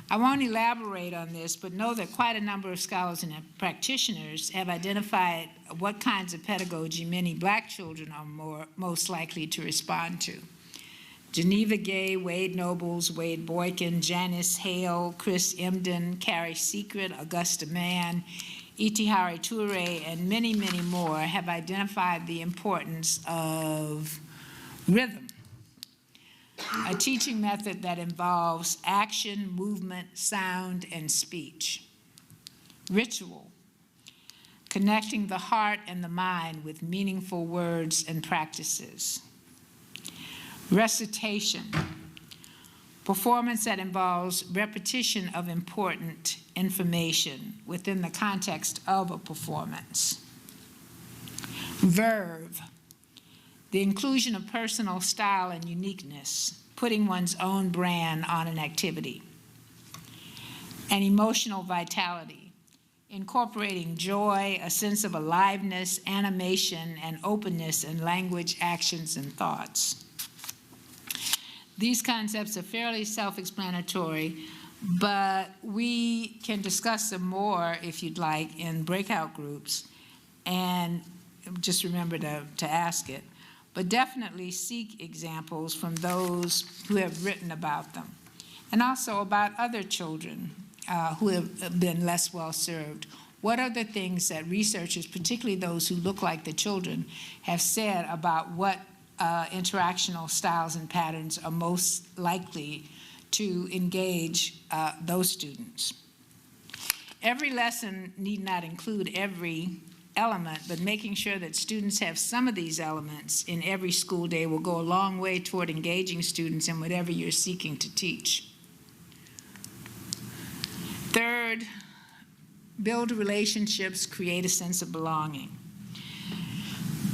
I won't elaborate on this, but know that quite a number of scholars and practitioners have identified what kinds of pedagogy many Black children are most likely to respond to. Geneva Gay, Wade Nobles, Wade Boykin, Janice Hale, Chris Emden, Carrie Secret, Augusta Mann, Itihari Toure, and many, many more have identified the importance of rhythm. a teaching method that involves action, movement, sound, and speech. Ritual, connecting the heart and the mind with meaningful words and practices. Recitation, performance that involves repetition of important information within the context of a performance. Verve, the inclusion of personal style and uniqueness, putting one's own brand on an activity. And emotional vitality, incorporating joy, a sense of aliveness, animation, and openness in language, actions, and thoughts. These concepts are fairly self-explanatory, but we can discuss them more, if you'd like, in breakout groups. And just remember to ask it. But definitely seek examples from those who have written about them, and also about other children who have been less well served. What are the things that researchers, particularly those who look like the children, have said about what interactional styles and patterns are most likely to engage those students? Every lesson need not include every element, but making sure that students have some of these elements in every school day will go a long way toward engaging students in whatever you're seeking to teach. Third, build relationships, create a sense of belonging.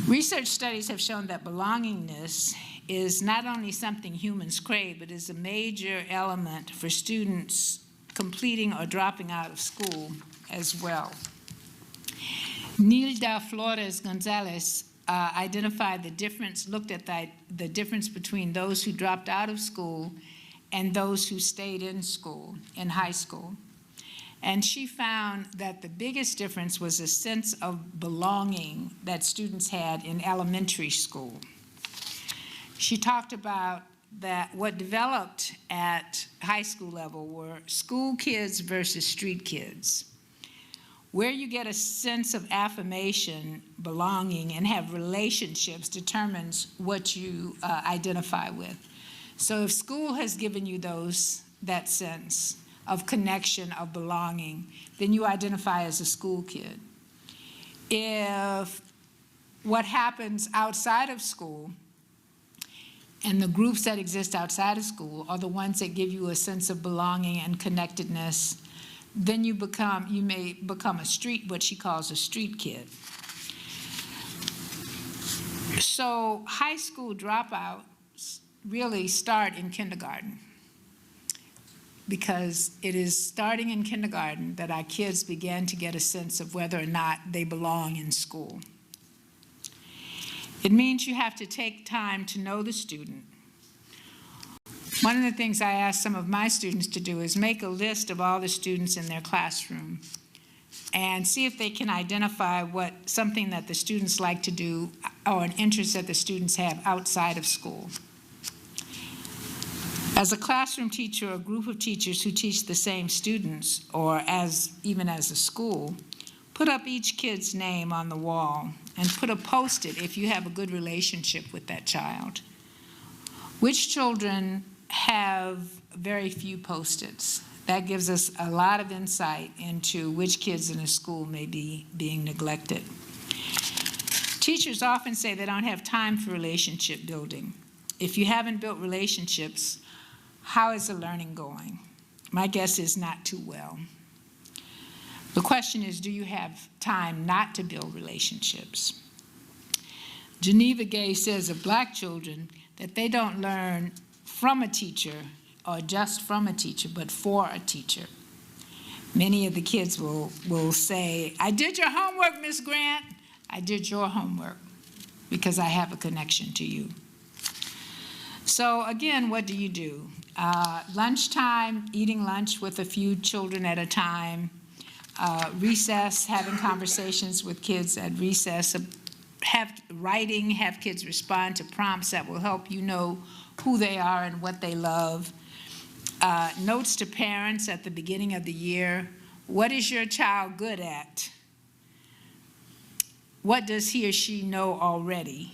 Research studies have shown that belongingness is not only something humans crave, but is a major element for students completing or dropping out of school as well. Nilda Flores Gonzalez identified the difference, looked at the difference between those who dropped out of school and those who stayed in school, in high school. And she found that the biggest difference was a sense of belonging that students had in elementary school. She talked about that what developed at high school level were school kids versus street kids. Where you get a sense of affirmation, belonging, and have relationships determines what you identify with. So if school has given you that sense of connection, of belonging, then you identify as a school kid. If what happens outside of school and the groups that exist outside of school are the ones that give you a sense of belonging and connectedness, then you may become what she calls a street kid. So high school dropouts really start in kindergarten, because it is starting in kindergarten that our kids begin to get a sense of whether or not they belong in school. It means you have to take time to know the student. One of the things I ask some of my students to do is make a list of all the students in their classroom and see if they can identify something that the students like to do or an interest that the students have outside of school. As a classroom teacher or a group of teachers who teach the same students, or even as a school, put up each kid's name on the wall and put a post-it if you have a good relationship with that child. Which children have very few post-its? That gives us a lot of insight into which kids in a school may be being neglected. Teachers often say they don't have time for relationship building. If you haven't built relationships, how is the learning going? My guess is not too well. The question is, do you have time not to build relationships? Geneva Gay says of Black children that they don't learn from a teacher or just from a teacher, but for a teacher. Many of the kids will say, I did your homework, Miss Grant. I did your homework because I have a connection to you. So again, what do you do? Lunchtime, eating lunch with a few children at a time. Recess, having conversations with kids at recess. Have kids respond to prompts that will help you know who they are and what they love. Notes to parents at the beginning of the year. What is your child good at? What does he or she know already?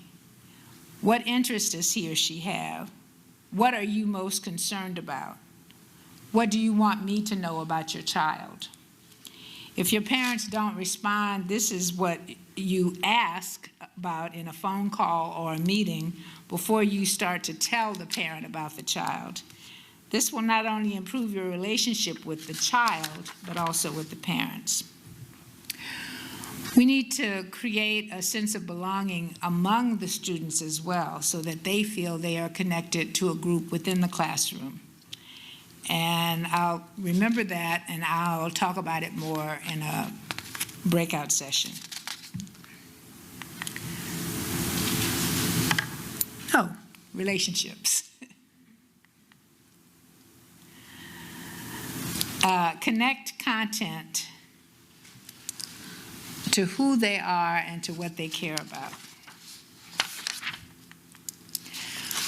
What interest does he or she have? What are you most concerned about? What do you want me to know about your child? If your parents don't respond, this is what you ask about in a phone call or a meeting before you start to tell the parent about the child. This will not only improve your relationship with the child, but also with the parents. We need to create a sense of belonging among the students as well, so that they feel they are connected to a group within the classroom. And I'll remember that, and I'll talk about it more in a breakout session. Oh, relationships. Connect content to who they are and to what they care about.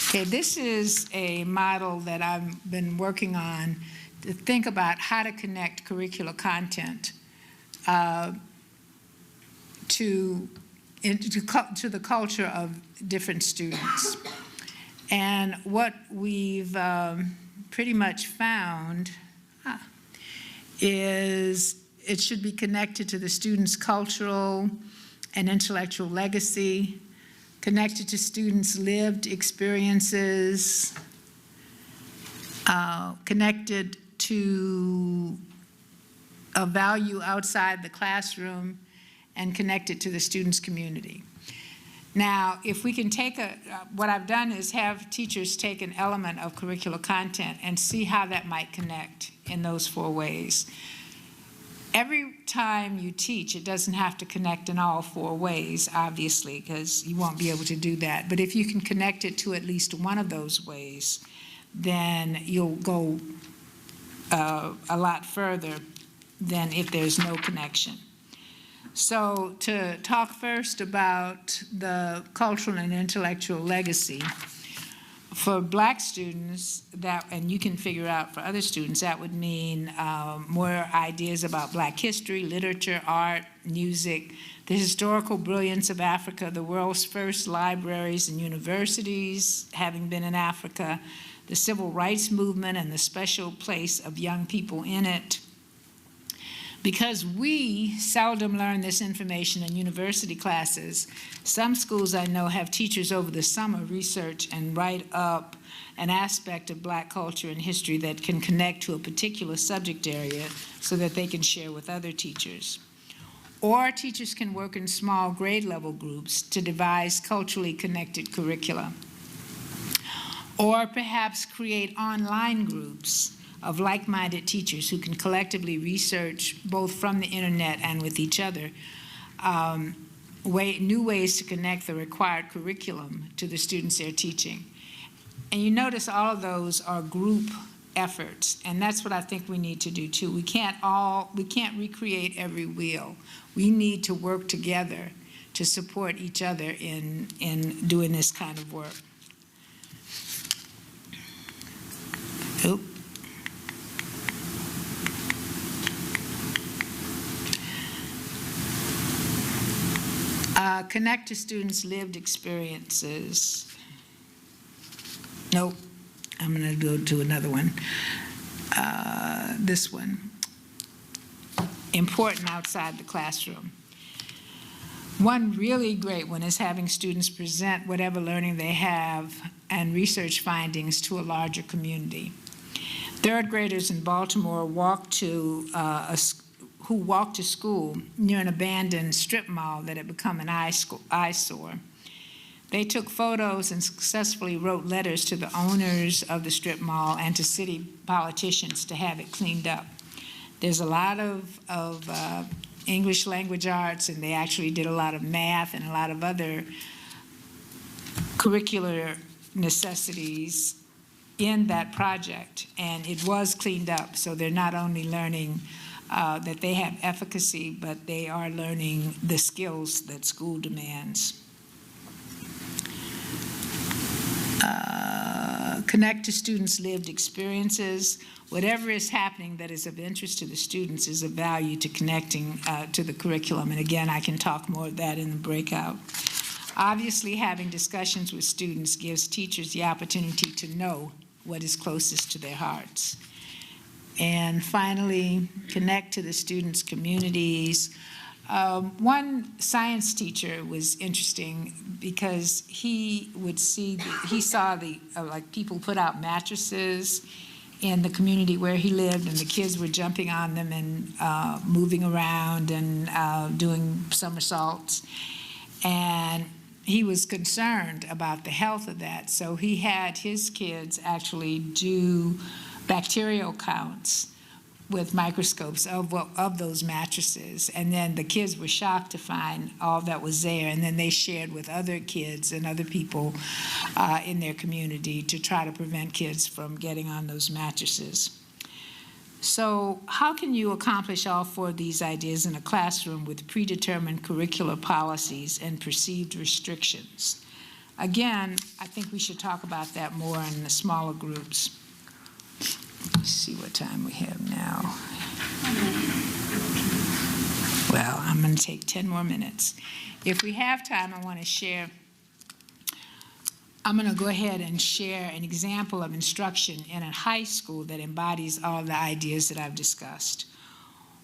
Okay, this is a model that I've been working on to think about how to connect curricular content to the culture of different students. And what we've pretty much found is it should be connected to the student's cultural and intellectual legacy, connected to students' lived experiences, connected to a value outside the classroom, and connected to the student's community. Now, if we can take what I've done is have teachers take an element of curricular content and see how that might connect in those 4 ways. Every time you teach, it doesn't have to connect in all 4 ways, obviously, because you won't be able to do that. But if you can connect it to at least one of those ways, then you'll go a lot further than if there's no connection. So to talk first about the cultural and intellectual legacy, for Black students, and you can figure out for other students, that would mean more ideas about Black history, literature, art, music, the historical brilliance of Africa, the world's first libraries and universities having been in Africa, the civil rights movement and the special place of young people in it. Because we seldom learn this information in university classes, some schools I know have teachers over the summer research and write up an aspect of Black culture and history that can connect to a particular subject area so that they can share with other teachers. Or teachers can work in small grade level groups to devise culturally connected curricula. Or perhaps create online groups of like-minded teachers who can collectively research both from the internet and with each other new ways to connect the required curriculum to the students they're teaching. And you notice all of those are group efforts, and that's what I think we need to do too. We can't recreate every wheel. We need to work together to support each other in doing this kind of work. Oop. Connect to students' lived experiences. Nope, I'm going to go to another one. This one. Important outside the classroom. One really great one is having students present whatever learning they have and research findings to a larger community. 3rd graders in Baltimore walked to school near an abandoned strip mall that had become an eyesore. They took photos and successfully wrote letters to the owners of the strip mall and to city politicians to have it cleaned up. There's a lot of English language arts, and they actually did a lot of math and a lot of other curricular necessities in that project, and it was cleaned up, so they're not only learning that they have efficacy, but they are learning the skills that school demands. Connect to students' lived experiences. Whatever is happening that is of interest to the students is of value to connecting to the curriculum. And again, I can talk more of that in the breakout. Obviously, having discussions with students gives teachers the opportunity to know what is closest to their hearts. And finally, connect to the students' communities. One science teacher was interesting because he saw like people put out mattresses in the community where he lived, and the kids were jumping on them and moving around and doing somersaults. And he was concerned about the health of that, so he had his kids actually do bacterial counts with microscopes of those mattresses, and then the kids were shocked to find all that was there, and then they shared with other kids and other people in their community to try to prevent kids from getting on those mattresses. So how can you accomplish all four of these ideas in a classroom with predetermined curricular policies and perceived restrictions? Again, I think we should talk about that more in the smaller groups. Let's see what time we have now. Well, I'm going to take 10 more minutes. If we have time, I want to share. I'm going to go ahead and share an example of instruction in a high school that embodies all the ideas that I've discussed.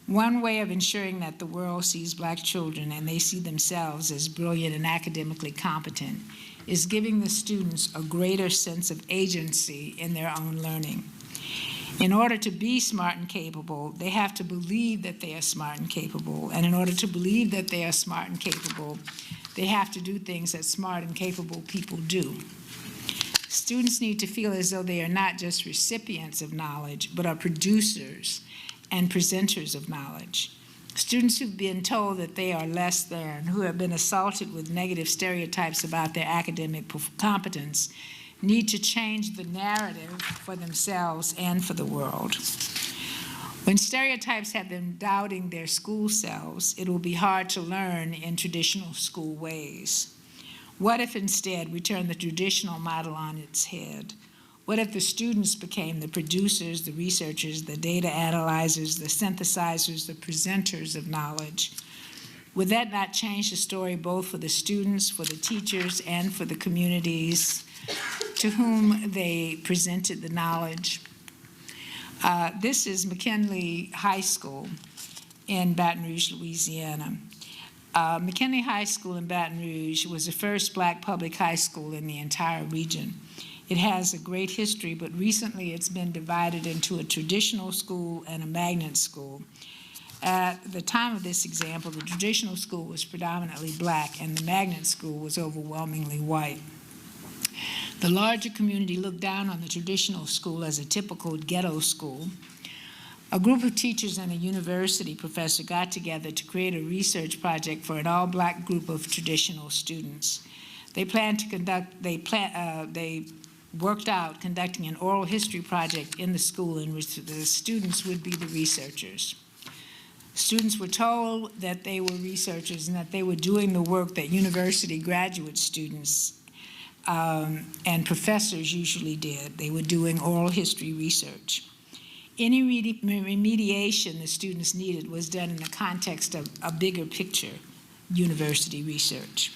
One way of ensuring that the world sees Black children and they see themselves as brilliant and academically competent is giving the students a greater sense of agency in their own learning. In order to be smart and capable, they have to believe that they are smart and capable. And in order to believe that they are smart and capable, they have to do things that smart and capable people do. Students need to feel as though they are not just recipients of knowledge, but are producers and presenters of knowledge. Students who've been told that they are less than, who have been assaulted with negative stereotypes about their academic competence, need to change the narrative for themselves and for the world. When stereotypes have them doubting their school selves, it will be hard to learn in traditional school ways. What if instead we turn the traditional model on its head? What if the students became the producers, the researchers, the data analyzers, the synthesizers, the presenters of knowledge? Would that not change the story both for the students, for the teachers, and for the communities to whom they presented the knowledge? This is McKinley High School in Baton Rouge, Louisiana. McKinley High School in Baton Rouge was the first Black public high school in the entire region. It has a great history, but recently it's been divided into a traditional school and a magnet school. At the time of this example, the traditional school was predominantly Black and the magnet school was overwhelmingly white. The larger community looked down on the traditional school as a typical ghetto school. A group of teachers and a university professor got together to create a research project for an all-Black group of traditional students. They worked out conducting an oral history project in the school in which the students would be the researchers. Students were told that they were researchers and that they were doing the work that university graduate students and professors usually did. They were doing oral history research. Any remediation the students needed was done in the context of a bigger picture university research.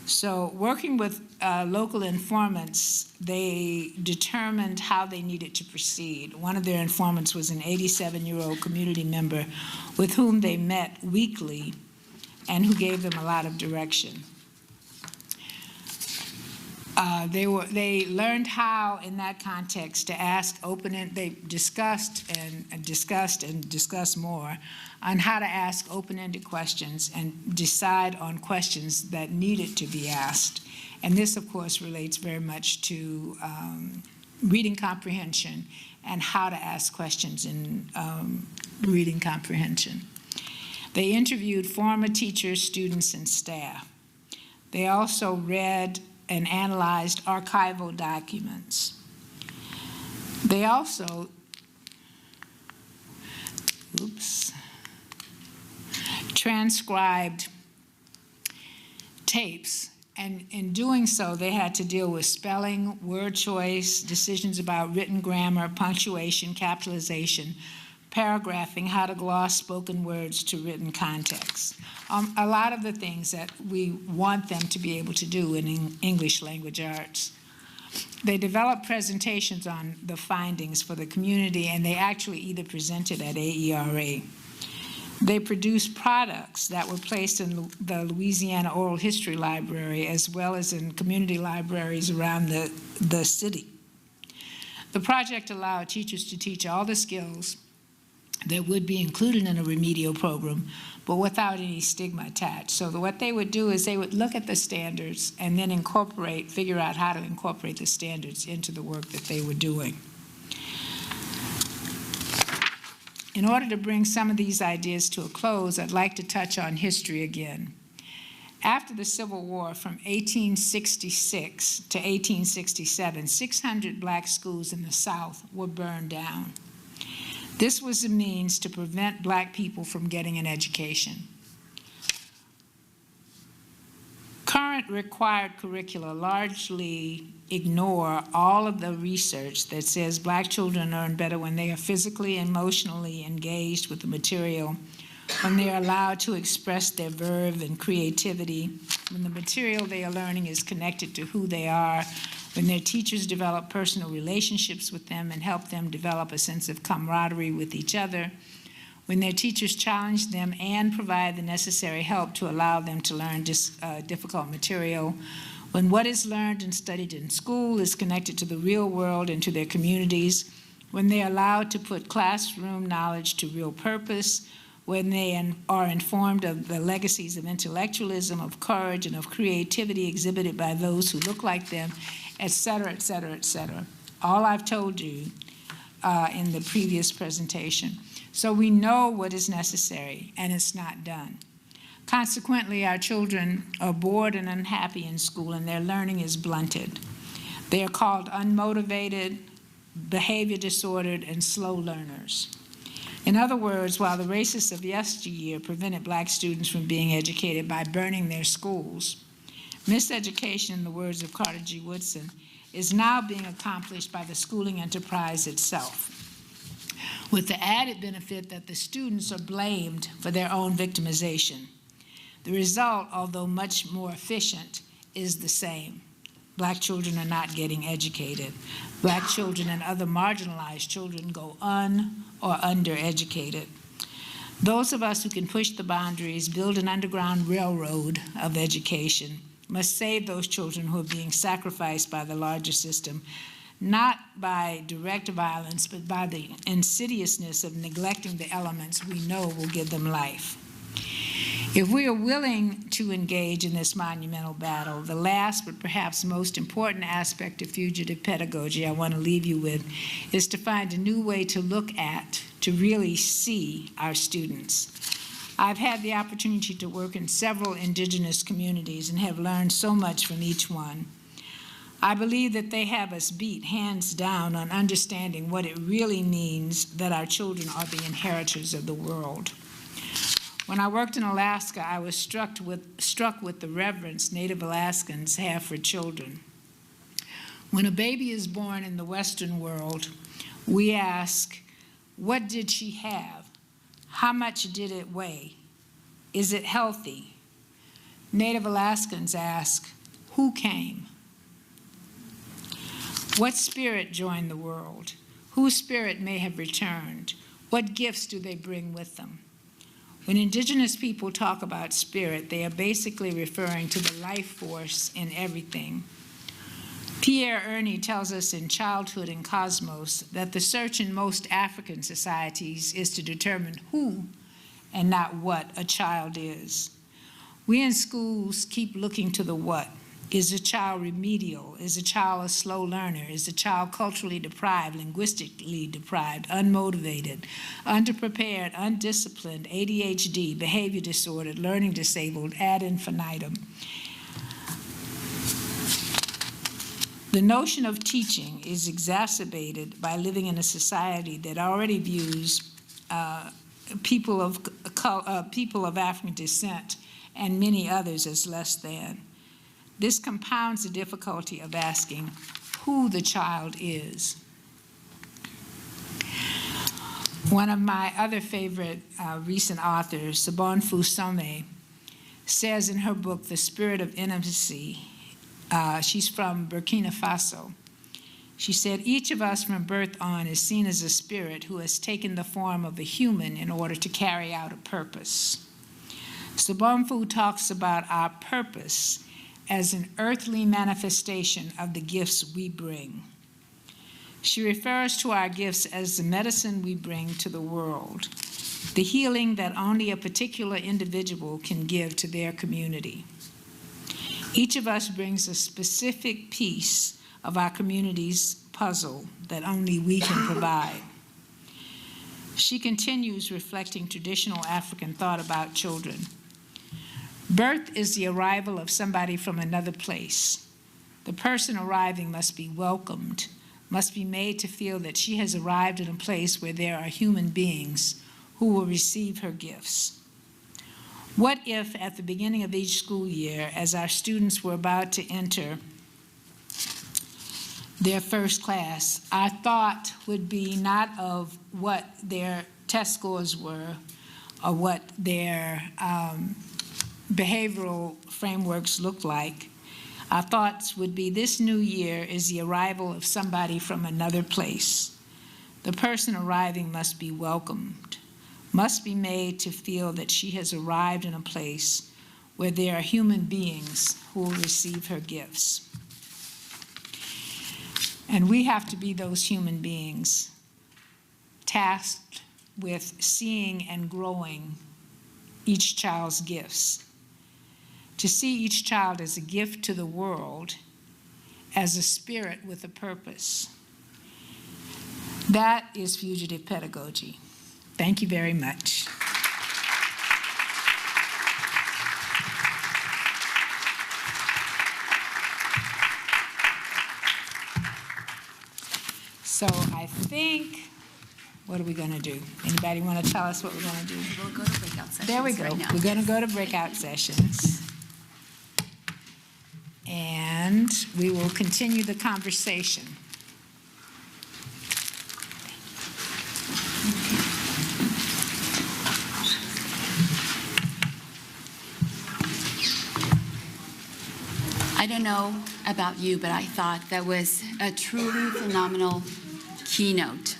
So working with local informants, they determined how they needed to proceed. One of their informants was an 87-year-old community member with whom they met weekly and who gave them a lot of direction. They learned how, in that context, to ask they discussed more on how to ask open-ended questions and decide on questions that needed to be asked. And this, of course, relates very much to reading comprehension and how to ask questions in reading comprehension. They interviewed former teachers, students, and staff. They also read and analyzed archival documents. They also, transcribed tapes, and in doing so, they had to deal with spelling, word choice, decisions about written grammar, punctuation, capitalization, paragraphing how to gloss spoken words to written context. A lot of the things that we want them to be able to do in English language arts. They develop presentations on the findings for the community, and they actually either presented at AERA. They produced products that were placed in the Louisiana Oral History Library as well as in community libraries around the city. The project allowed teachers to teach all the skills that would be included in a remedial program, but without any stigma attached. So what they would do is they would look at the standards and then figure out how to incorporate the standards into the work that they were doing. In order to bring some of these ideas to a close, I'd like to touch on history again. After the Civil War from 1866 to 1867, 600 black schools in the South were burned down. This was a means to prevent black people from getting an education. Current required curricula largely ignore all of the research that says black children learn better when they are physically and emotionally engaged with the material, when they are allowed to express their verve and creativity, when the material they are learning is connected to who they are, when their teachers develop personal relationships with them and help them develop a sense of camaraderie with each other, when their teachers challenge them and provide the necessary help to allow them to learn difficult material, when what is learned and studied in school is connected to the real world and to their communities, when they are allowed to put classroom knowledge to real purpose, when they are informed of the legacies of intellectualism, of courage, and of creativity exhibited by those who look like them, et cetera, et cetera, et cetera. All I've told you in the previous presentation. So we know what is necessary, and it's not done. Consequently, our children are bored and unhappy in school, and their learning is blunted. They are called unmotivated, behavior disordered, and slow learners. In other words, while the racists of yesteryear prevented black students from being educated by burning their schools, miseducation, in the words of Carter G. Woodson, is now being accomplished by the schooling enterprise itself, with the added benefit that the students are blamed for their own victimization. The result, although much more efficient, is the same. Black children are not getting educated. Black children and other marginalized children go or undereducated. Those of us who can push the boundaries, build an underground railroad of education, must save those children who are being sacrificed by the larger system, not by direct violence, but by the insidiousness of neglecting the elements we know will give them life. If we are willing to engage in this monumental battle, the last but perhaps most important aspect of fugitive pedagogy I want to leave you with is to find a new way to look at, to really see our students. I've had the opportunity to work in several indigenous communities and have learned so much from each one. I believe that they have us beat hands down on understanding what it really means that our children are the inheritors of the world. When I worked in Alaska, I was struck with the reverence Native Alaskans have for children. When a baby is born in the Western world, we ask, what did she have? How much did it weigh? Is it healthy? Native Alaskans ask, who came? What spirit joined the world? Whose spirit may have returned? What gifts do they bring with them? When indigenous people talk about spirit, they are basically referring to the life force in everything. Pierre Ernie tells us in Childhood and Cosmos that the search in most African societies is to determine who and not what a child is. We in schools keep looking to the what. Is a child remedial? Is a child a slow learner? Is a child culturally deprived, linguistically deprived, unmotivated, underprepared, undisciplined, ADHD, behavior disordered, learning disabled, ad infinitum? The notion of teaching is exacerbated by living in a society that already views people of African descent and many others as less than. This compounds the difficulty of asking who the child is. One of my other favorite recent authors, Sobonfu Some, says in her book, The Spirit of Intimacy, she's from Burkina Faso. She said, each of us from birth on is seen as a spirit who has taken the form of a human in order to carry out a purpose. Sobonfu talks about our purpose as an earthly manifestation of the gifts we bring. She refers to our gifts as the medicine we bring to the world, the healing that only a particular individual can give to their community. Each of us brings a specific piece of our community's puzzle that only we can provide. She continues reflecting traditional African thought about children. Birth is the arrival of somebody from another place. The person arriving must be welcomed, must be made to feel that she has arrived in a place where there are human beings who will receive her gifts. What if at the beginning of each school year, as our students were about to enter their first class, our thought would be not of what their test scores were or what their behavioral frameworks look like. Our thoughts would be, this new year is the arrival of somebody from another place. The person arriving must be welcomed, must be made to feel that she has arrived in a place where there are human beings who will receive her gifts. And we have to be those human beings, tasked with seeing and growing each child's gifts. To see each child as a gift to the world, as a spirit with a purpose. That is fugitive pedagogy. Thank you very much. So I think, what are we going to do? Anybody want to tell us what we're going to do? We'll go to breakout sessions. There we go. Right now. We're going to go to breakout sessions. And we will continue the conversation. I don't know about you, but I thought that was a truly phenomenal keynote,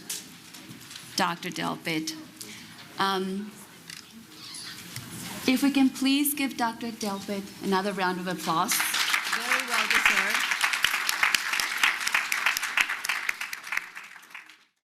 Dr. Delpit. If we can please give Dr. Delpit another round of applause.